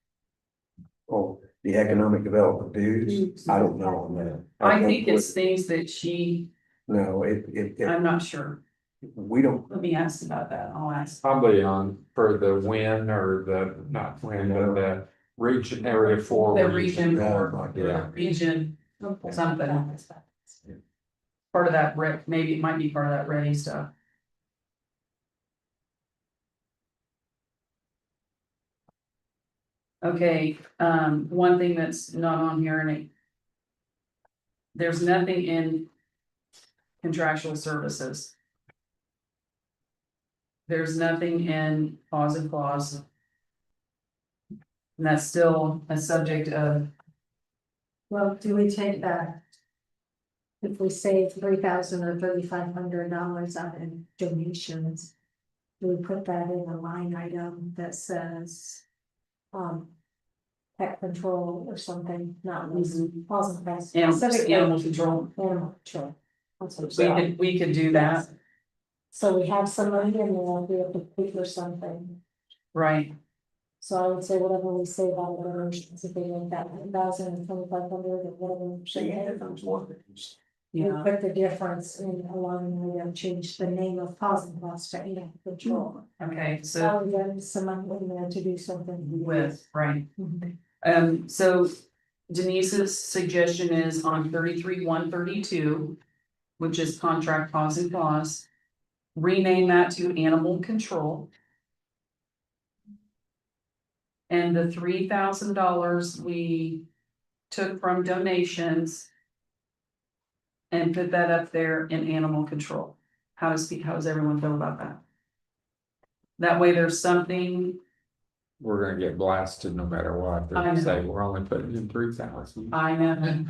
Oh, the economic development dues, I don't know on that. I think it's things that she, No, I'm not sure. we don't, Let me ask about that. I'll ask. Probably on for the win or the, not win, but the region area four. The region or Yeah. region, something. Part of that, maybe it might be part of that ready stuff. Okay, one thing that's not on here and there's nothing in contractual services. There's nothing in pause and clause. And that's still a subject of, Well, do we take that? If we save $3,000 or $3,500 out in donations, do we put that in a line item that says? Pet control or something, not losing, wasn't that specific? animal control. Animal control. That's what We could do that, So we have some money in there, we have to pay for something. right? So I would say whatever we save out of donations, if they make that 1,000 and 2,500 or whatever. We Yeah, put the difference in a line item, change the name of positive cost to animal control. okay, so So we got some money in there to do something with, right. Mhm. So Denise's suggestion is on 33-132, which is contract pause and clause. Rename that to animal control. And the $3,000 we took from donations. And put that up there in animal control. How does everyone feel about that? That way there's something, We're gonna get blasted no matter what. They're I gonna know. say, we're only putting in 3,000. I know,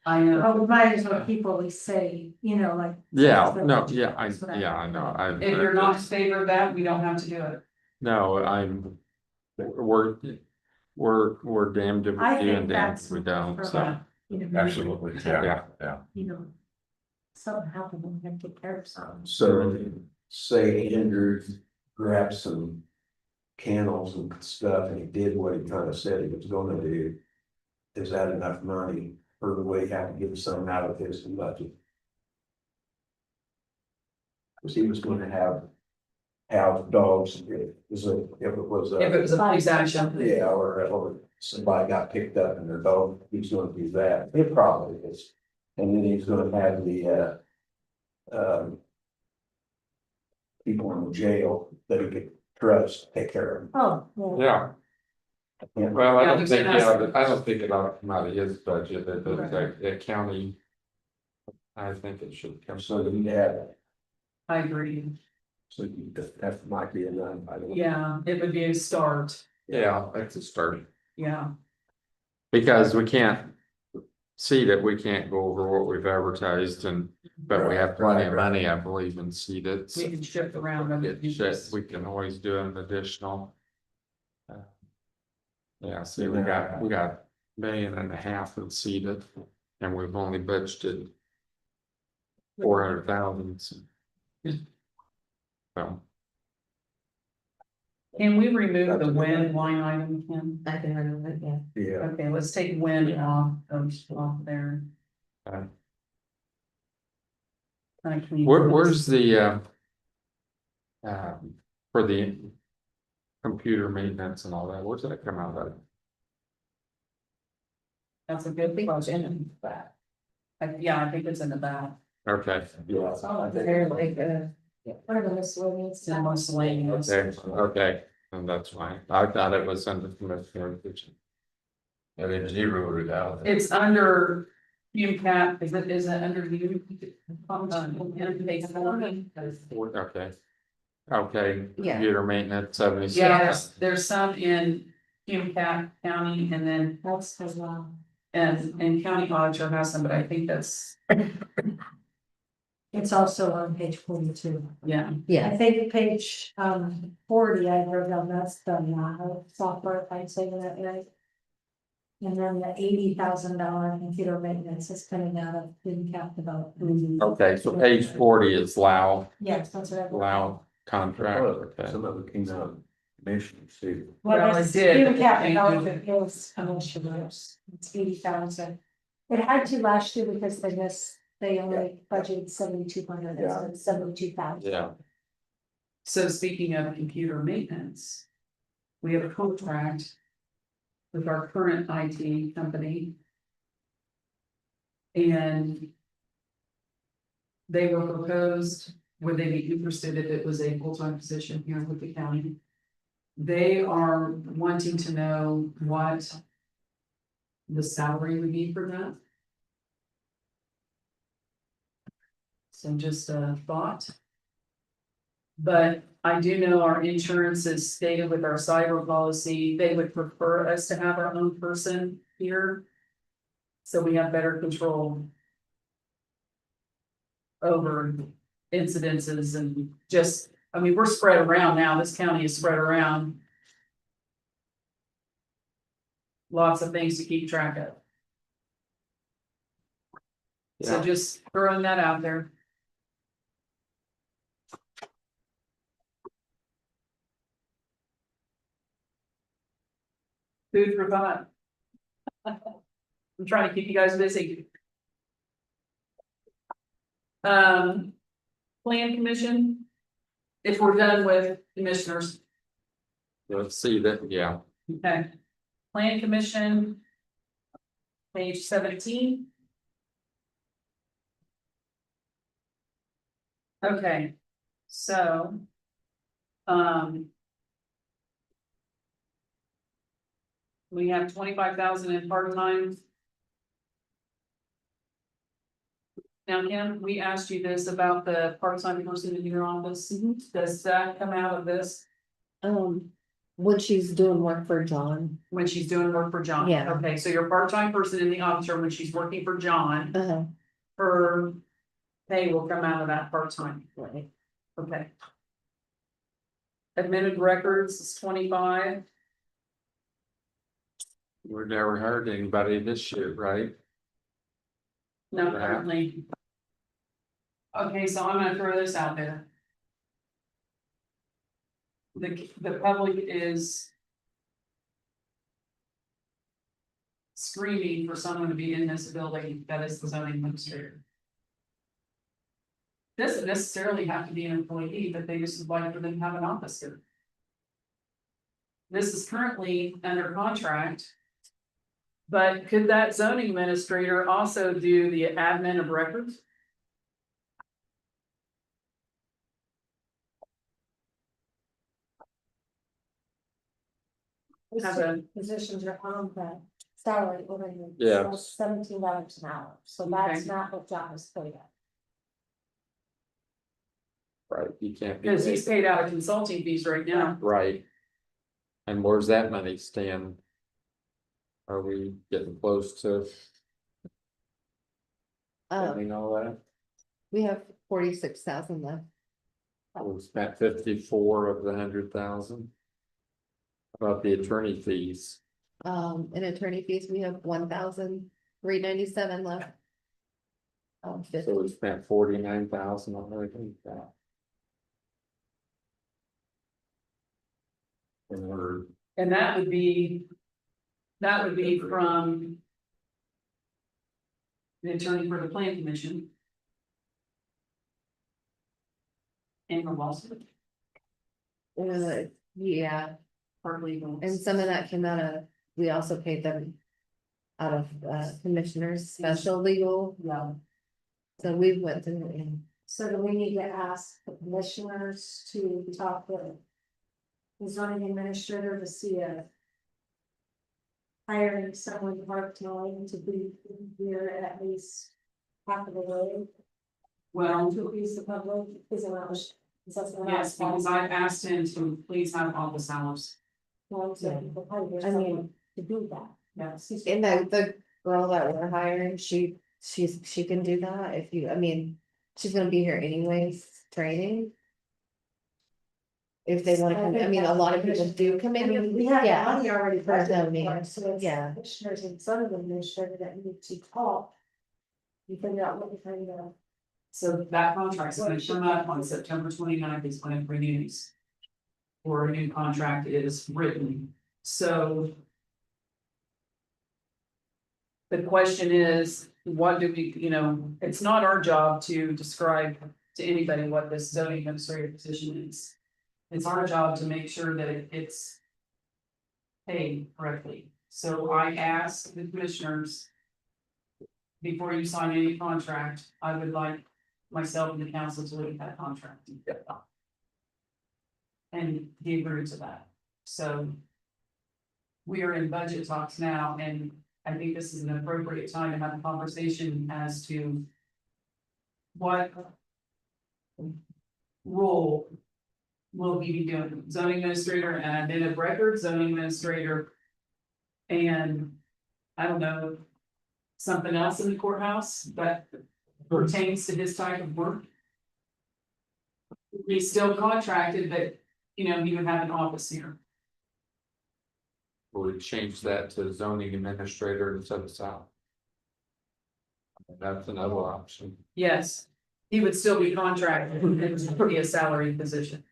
I know. Oh, we might as well keep what we say, like. Yeah, no, yeah, I That's what know, If you're not in favor of that, we don't have to do it. No, we're damned if we I do think and damned that's. if we don't, so. Absolutely, yeah, yeah. Something happened, we have to take care of something. So, say Andrew grabbed some kennels and stuff and he did what he kind of said he was gonna do. Is that enough money, or do we have to give some out of his budget? Cause he was gonna have dogs, if it was If it was a police action, yeah, or somebody got picked up in their dog, he's gonna do that, it probably is. And then he's gonna have the, people in the jail that he could trust, take care of. Oh, yeah. Yeah, well, I Yeah, don't he's think, gonna have- I don't think it ought to come out of his budget, it does like the county. I think it should come. So you have, I agree. so you, that might be enough, I don't know. Yeah, it would be a start, Yeah, that's a start, yeah. because we can't. See that we can't go over what we've advertised but we have plenty of money, I believe, in seated. We can shift around. other things. We can always do an additional. Yeah, see, we got $1.5 million in seated, and we've only budgeted 400,000. So. Can we remove the wind line item, Kim? I can remove it, yeah. Yeah, Okay, let's take wind off there. Okay. Kind of clean. Where's the, for the computer maintenance and all that, where's that come out of? That's a good question. Yeah, I think it's in the back. Okay, yeah. They're like, Part of this will need It's in miscellaneous. okay, and that's fine. I thought it was under commissioner. Yeah, they zeroed it out. It's under UCAP, is it under you? Okay. Okay, Yeah. computer maintenance, Yeah, 76. there's some in UCAP County and then, That's as well. and county auditor has some, but I think that's, It's also on page 42. yeah. I yeah, think page 40, I wrote down, that's the software, if I'm saying that right. And then the $80,000 computer maintenance is coming out of FinCap development. Okay, so page 40 is Lao, Yes, that's what I wrote. Lao contract, okay. Some of it came out of commissions too. Well, Well, it did, but FinCap they development is commissioners, it's 80,000. It had to last year because they only budgeted 7,200, Yeah. instead of 72,000. Yeah, So speaking of computer maintenance, we have a contract with our current IT company. And they were proposed, would they be interested if it was a full-time position here with the county? They are wanting to know what the salary would be for that. So just a thought. But I do know our insurance is stated with our cyber policy, they would prefer us to have our own person here. So we have better control over incidences and just, I mean, we're spread around now, this county is spread around. Lots of things to keep track of. So Yeah. just throwing that out there. Food for thought. I'm trying to keep you guys busy. Plan commission. If we're done with commissioners, let's see that, yeah. okay. Plan commission. Page 17. Okay, so. We have 25,000 in part-time. Now, Kim, we asked you this about the part-time person in your office. Does that come out of this when she's doing work for John, when she's doing work for John? Yeah. Okay, so your part-time person in the office, when she's working for John, her pay will come out of that part-time. right, Okay. Admitted records is 25. We've never heard anybody this year, right? Not Yeah. currently. Okay, so I'm gonna throw this out there. The public is. Screaming for someone to be in this building that is the zoning administrator. Doesn't necessarily have to be an employee, but they just would like for them to have an office here. This is currently under contract. But could that zoning administrator also do the admin of records? Have a- Positions are on the salary ordinance. Yeah. That's $17 an hour, so that's not what John is paid at. Right, you can't. be Because he's paid out of consulting fees right now. Right. And where's that money stand? Are we getting close to spending all that? we have 46,000 left. We spent 54 of the 100,000. About the attorney fees, In attorney fees, we have 1,397 left. so we spent 49,000 on everything. And we're, And that would be from the attorney for the plan commission. And from Boston, Yeah, or legal. and some of that came out of, we also paid them. Out of commissioners, special legal, Yeah, so we went through and. So do we need to ask the commissioners to talk with the zoning administrator to see if hiring someone part-time to be here at least half of the way well, to appease the public, is around. yes, because I've asked him to please have office hours. I mean, to do that. Yes. And the girl that we're hiring, she can do that if you, I mean, she's gonna be here anyways, training. If they wanna come, I mean, a lot of people do come I mean, in, we have yeah, money already for budgeted zoning, for it, so it's yeah. commissioners and some of the administrators that need to talk. You figure out what you're trying to. So that contract's gonna come up on September 29th is when it renews. Or a new contract is written, so. The question is, what do we, it's not our job to describe to anybody what this zoning administrator position is. It's our job to make sure that it's paid correctly, so I ask the commissioners. Before you sign any contract, I would like myself and the council to look at that contract. And he agreed to that, so. We are in budget talks now, and I think this is an appropriate time to have a conversation as to. What. Role. Will he be doing, zoning administrator and then of record zoning administrator. And, I don't know. Something else in the courthouse that pertains to his type of work. He's still contracted, but, he would have an office here. We change that to zoning administrator instead of south. That's another option. Yes, he would still be contracted, it would be a salary position.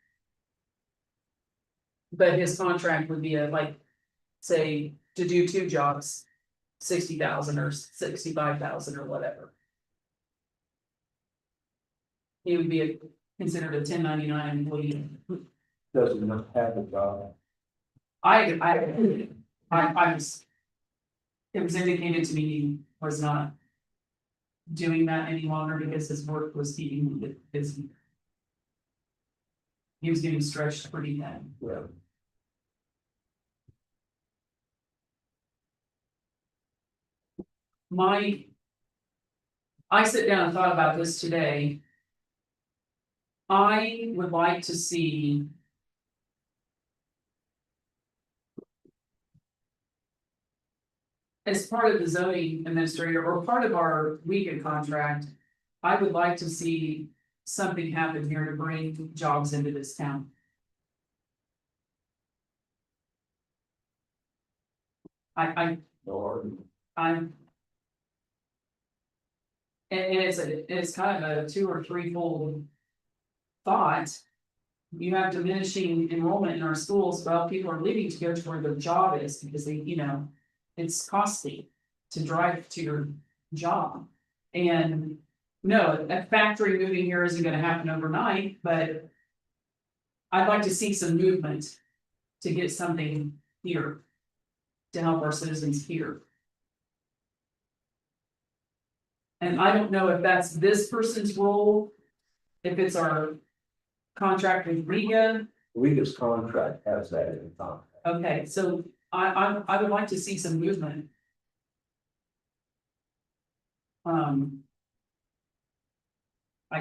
But his contract would be say, to do 2 jobs. 60,000 or 65,000 or whatever. He would be considered a 1099 employee. doesn't have a job. I was. It was indicated to me he was not. Doing that any longer because his work was keeping him busy. He was getting stretched pretty thin. Yeah. I sit down and thought about this today. I would like to see. As part of the zoning administrator or part of our weekend contract, I would like to see something happen here to bring jobs into this town. I'm. And it's kind of a 2 or 3 fold. Thought. You have diminishing enrollment in our schools, well, people are leaving to go to where their job is because they, it's costly. To drive to your job. And no, a factory moving here isn't gonna happen overnight, but. I'd like to see some movement. To get something here. To help our citizens here. And I don't know if that's this person's role. If it's our contract with Riga, Weakest contract has that in the contract. okay, so I would like to see some movement. I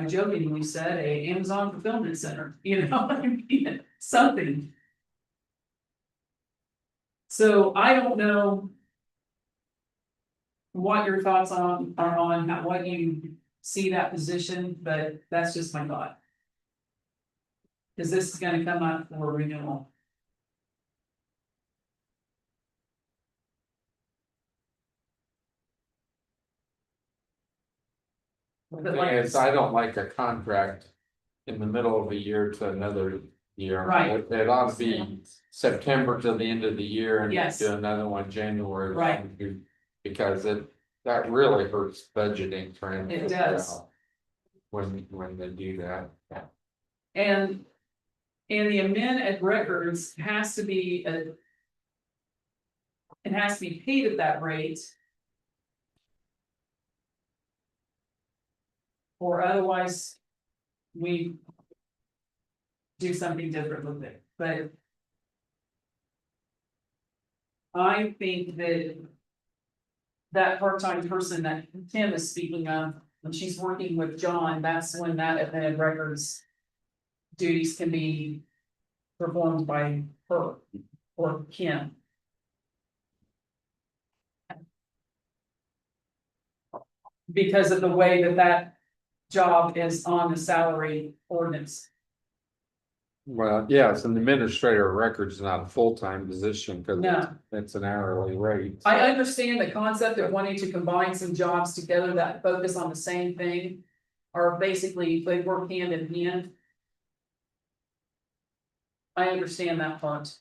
jokingly said a Amazon fulfillment center, I mean, something. So I don't know. What your thoughts are on what you see that position, but that's just my thought. Cause this is gonna come up for renewal. The thing is, I don't like a contract in the middle of a year to another year. Right. It ought to be September till the end of the year and Yes. do another one January. Right. Because that really hurts budgeting trend. It does. When they do that. And the amend at records has to be it has to be paid at that rate. Or otherwise, we do something different with it, but I think that part-time person that Tim is speaking of, when she's working with John, that's when that amended records duties can be performed by her or Kim. Because of the way that job is on the salary ordinance. Well, yeah, it's an administrator of records, not a full-time position, because No. it's an hourly rate. I understand the concept of wanting to combine some jobs together that focus on the same thing. Or basically, they work hand in hand. I understand that part.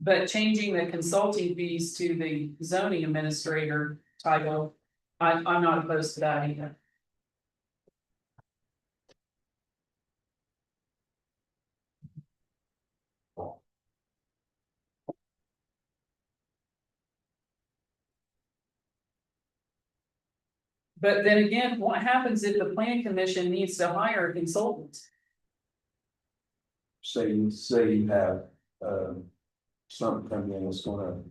But changing the consulting fees to the zoning administrator title, I'm not opposed to that either. But then again, what happens if the plan commission needs to hire a consultant? Say you have, something come in that's gonna.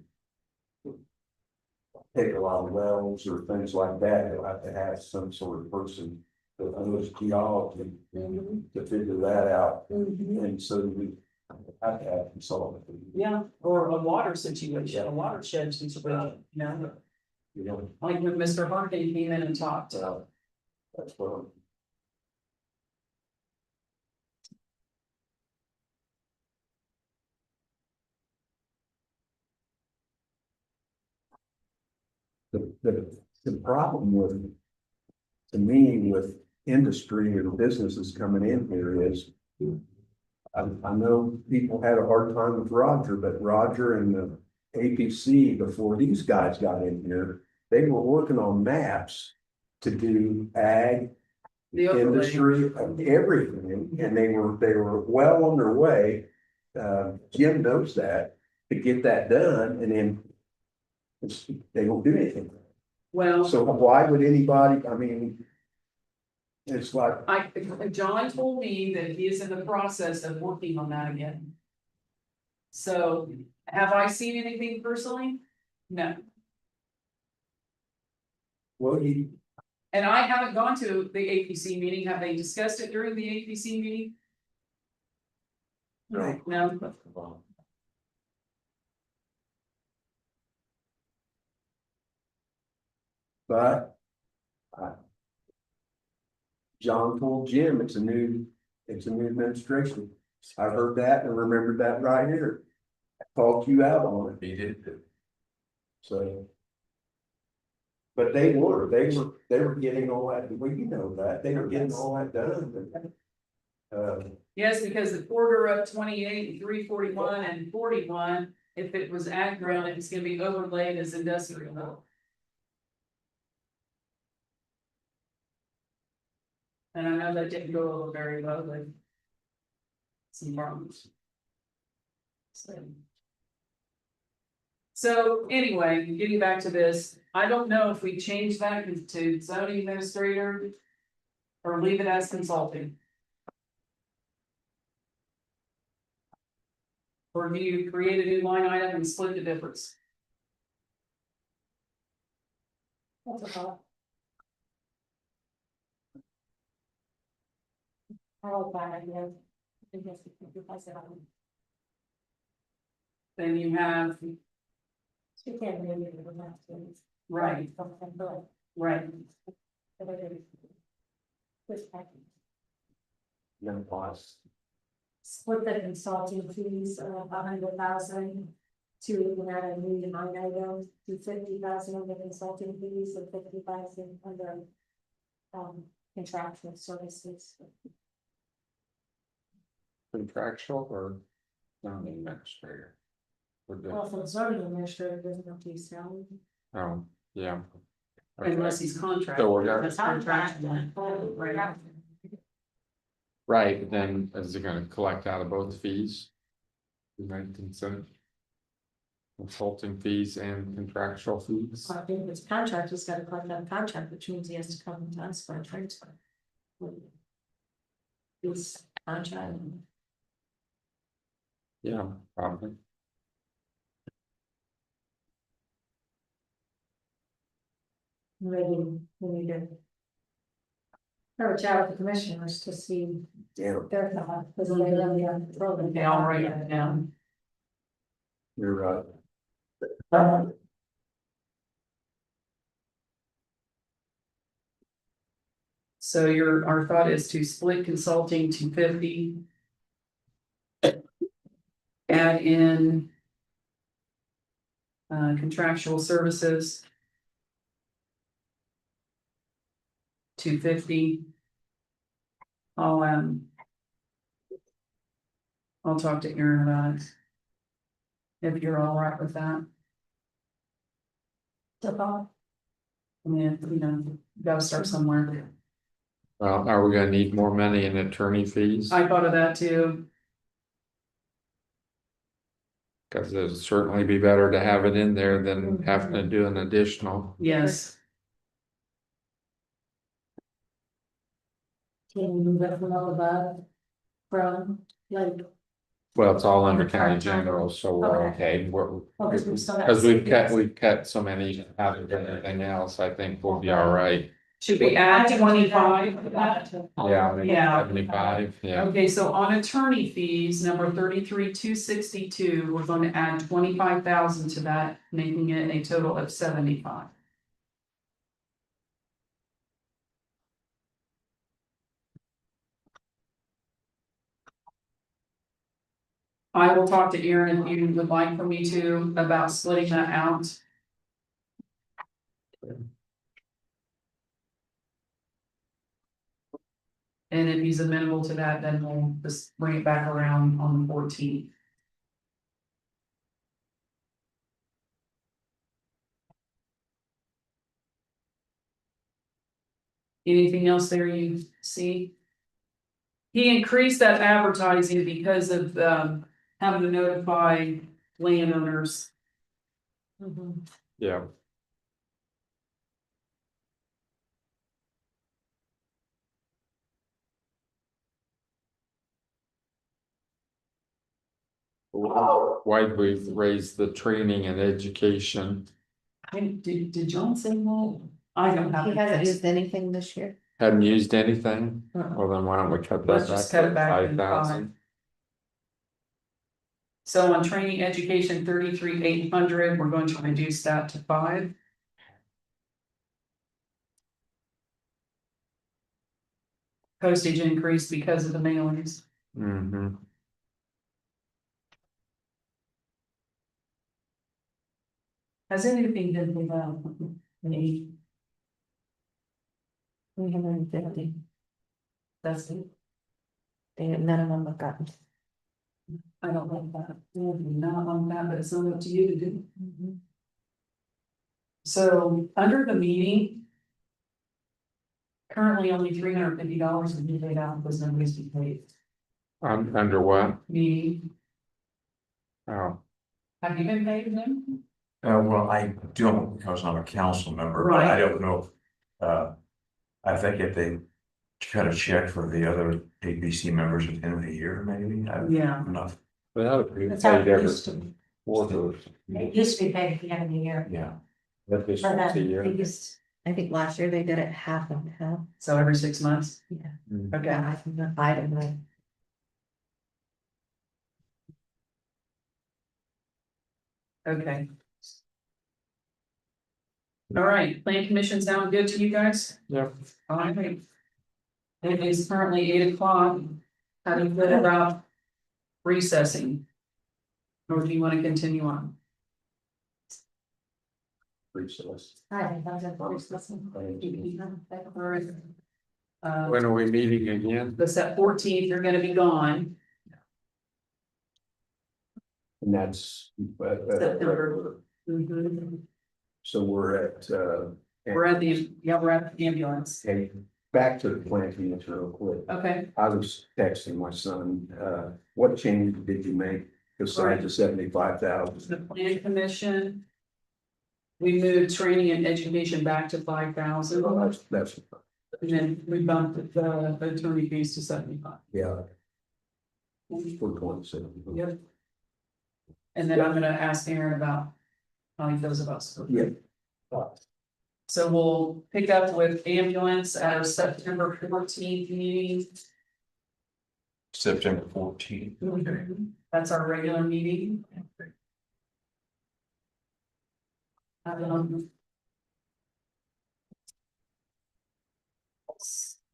Take a lot of wells or things like that, you'll have to have some sort of person that knows geology to figure that out. And so we have to have consultant. Yeah, or a water situation, a watershed situation, You know, like when Mr. Harkin came in and talked. that's what. The problem with, to me, with industry and businesses coming in here is. I know people had a hard time with Roger, but Roger and the APC, before these guys got in here, they were working on maps to do ag, The overlay. industry, everything, and they were well on their way. Jim knows that, to get that done, and then they won't do anything. Well, So why would anybody, I mean, it's like, John told me that he is in the process of working on that again. So, have I seen anything personally? No, well, and I haven't gone to the APC meeting. Have they discussed it during the APC meeting? No. but. John told Jim it's a new administration. I heard that and remembered that right here. I called you out on it, He did, so. But they were getting all that, well, you know that, they were getting all that done. Yes, because the quarter of 28 and 341 and 41, if it was ag ground, it's gonna be overlaid as industrial. And I know that didn't go over very well, but some problems. So anyway, getting back to this, I don't know if we change that to zoning administrator or leave it as consulting. Or do you create a new line item and split the difference? That's a thought. I like that idea. I guess we can replace it on. Then you have, She can't really do it without doing it. right, Something, but right, but it is. This package. No plus. Split the consulting fees of 100,000 to add a new line item to 50,000 of the consulting fees and 50,000 under contractual services. Contractual or non-administrator? We're good. Well, for the zoning administrator, doesn't have to be salary. Oh, yeah. Unless Okay. he's contracted. So we're gonna- That's contractual. Right. Right, but then is it gonna collect out of both fees? You might consider. Consulting fees and contractual fees. I think if it's contract, he's got to collect that contract, which means he has to come to us for a transfer. This contract. Yeah, probably. Maybe we need to. Have a chat with the commissioners to see Yeah, their thought, because they really have the program. Okay, I'll write it down. you're right. So our thought is to split consulting to 50. Add in. Contractual services. To 50. I'll talk to Aaron about it. If you're all right with that. I mean, gotta start somewhere. Well, are we gonna need more money in attorney fees? I thought of that too. Cause it'd certainly be better to have it in there than having to do an additional. Yes, Can we move it from all above? From, like, Well, it's all under county general, so we're okay, we're. Oh, 'cause we've still got Cause CPS. we've cut so many out of everything else, I think we'll be all right. should we add 25 to that? Yeah, maybe Yeah. 75, yeah. Okay, so on attorney fees, number 33,262, we're going to add 25,000 to that, making it a total of 75. I will talk to Aaron if you would like for me to about splitting that out. And if he's amenable to that, then we'll just bring it back around on the 14th. Anything else there you see? He increased that advertising because of having to notify landowners. Yeah. Why'd we raise the training and education? Did John say that? I don't have. He hasn't used anything this year. Hadn't used anything? Uh-uh. Well, then why don't we cut Let's that back just cut to it back to 5,000? So on training education 33,800, we're going to reduce that to 5. Postage increase because of the mailings. Mm-hmm. Has anything been paid out? Me, 350. that's it. None of them have gotten. I don't like that. Not like that, but it's not up to you to do. So under the meeting. Currently only $350 is being paid out because nobody's been paid. Under what? Meeting, Oh, have you been paid them? Well, I don't because I'm a council member, but Right. I don't know. I think if they cut a check for the other APC members at the end of the year, maybe. Yeah. I'm not, well, that would be That's how paid it every used to be. quarter. It used to be paid at the end of the year. yeah. That is But once a then year. they used, I think last year they did it half and half. So every 6 months? Yeah. Mm. Okay. I don't know. Okay. All right, plan commission sound good to you guys? Yeah. All right. It is currently 8 o'clock. How do you feel about recessing? Or do you want to continue on? Recess. I think that's a first lesson. All right. When are we meeting again? the set 14th, you're gonna be gone. And that's. September. Mhm. So we're at, We're at the ambulance. hey, back to the plant units real quick. Okay, I was texting my son, what change did you make besides the 75,000? the plan commission. We moved training and education back to 5,000, Well, that's, and then we bumped the attorney fees to 75. yeah. For 27. Yep. And then I'm gonna ask Aaron about how he feels about school. Yeah. So we'll pick up with ambulance at our September 14th meeting. September 14th. That's our regular meeting.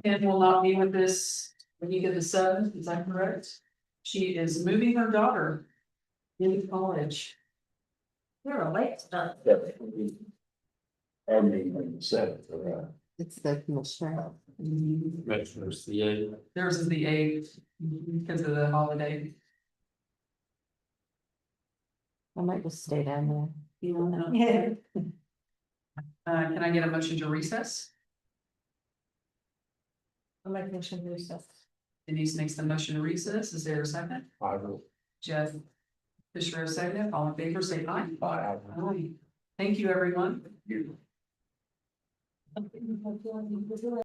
Ken will not be with us when you get the 7th, is that correct? She is moving her daughter into college. You're a late start. I mean, 7th, It's the commissioner. Commissioners, the eighth. Theirs is the 8th because of the holiday. I might just stay down there. You don't know. Yeah. Can I get a motion to recess? I'm making a motion to recess. Denise makes the motion to recess. Is there a second? I will. Jeff Fisher, a second. All in favor, say aye. Aye. Aye. Thank you, everyone.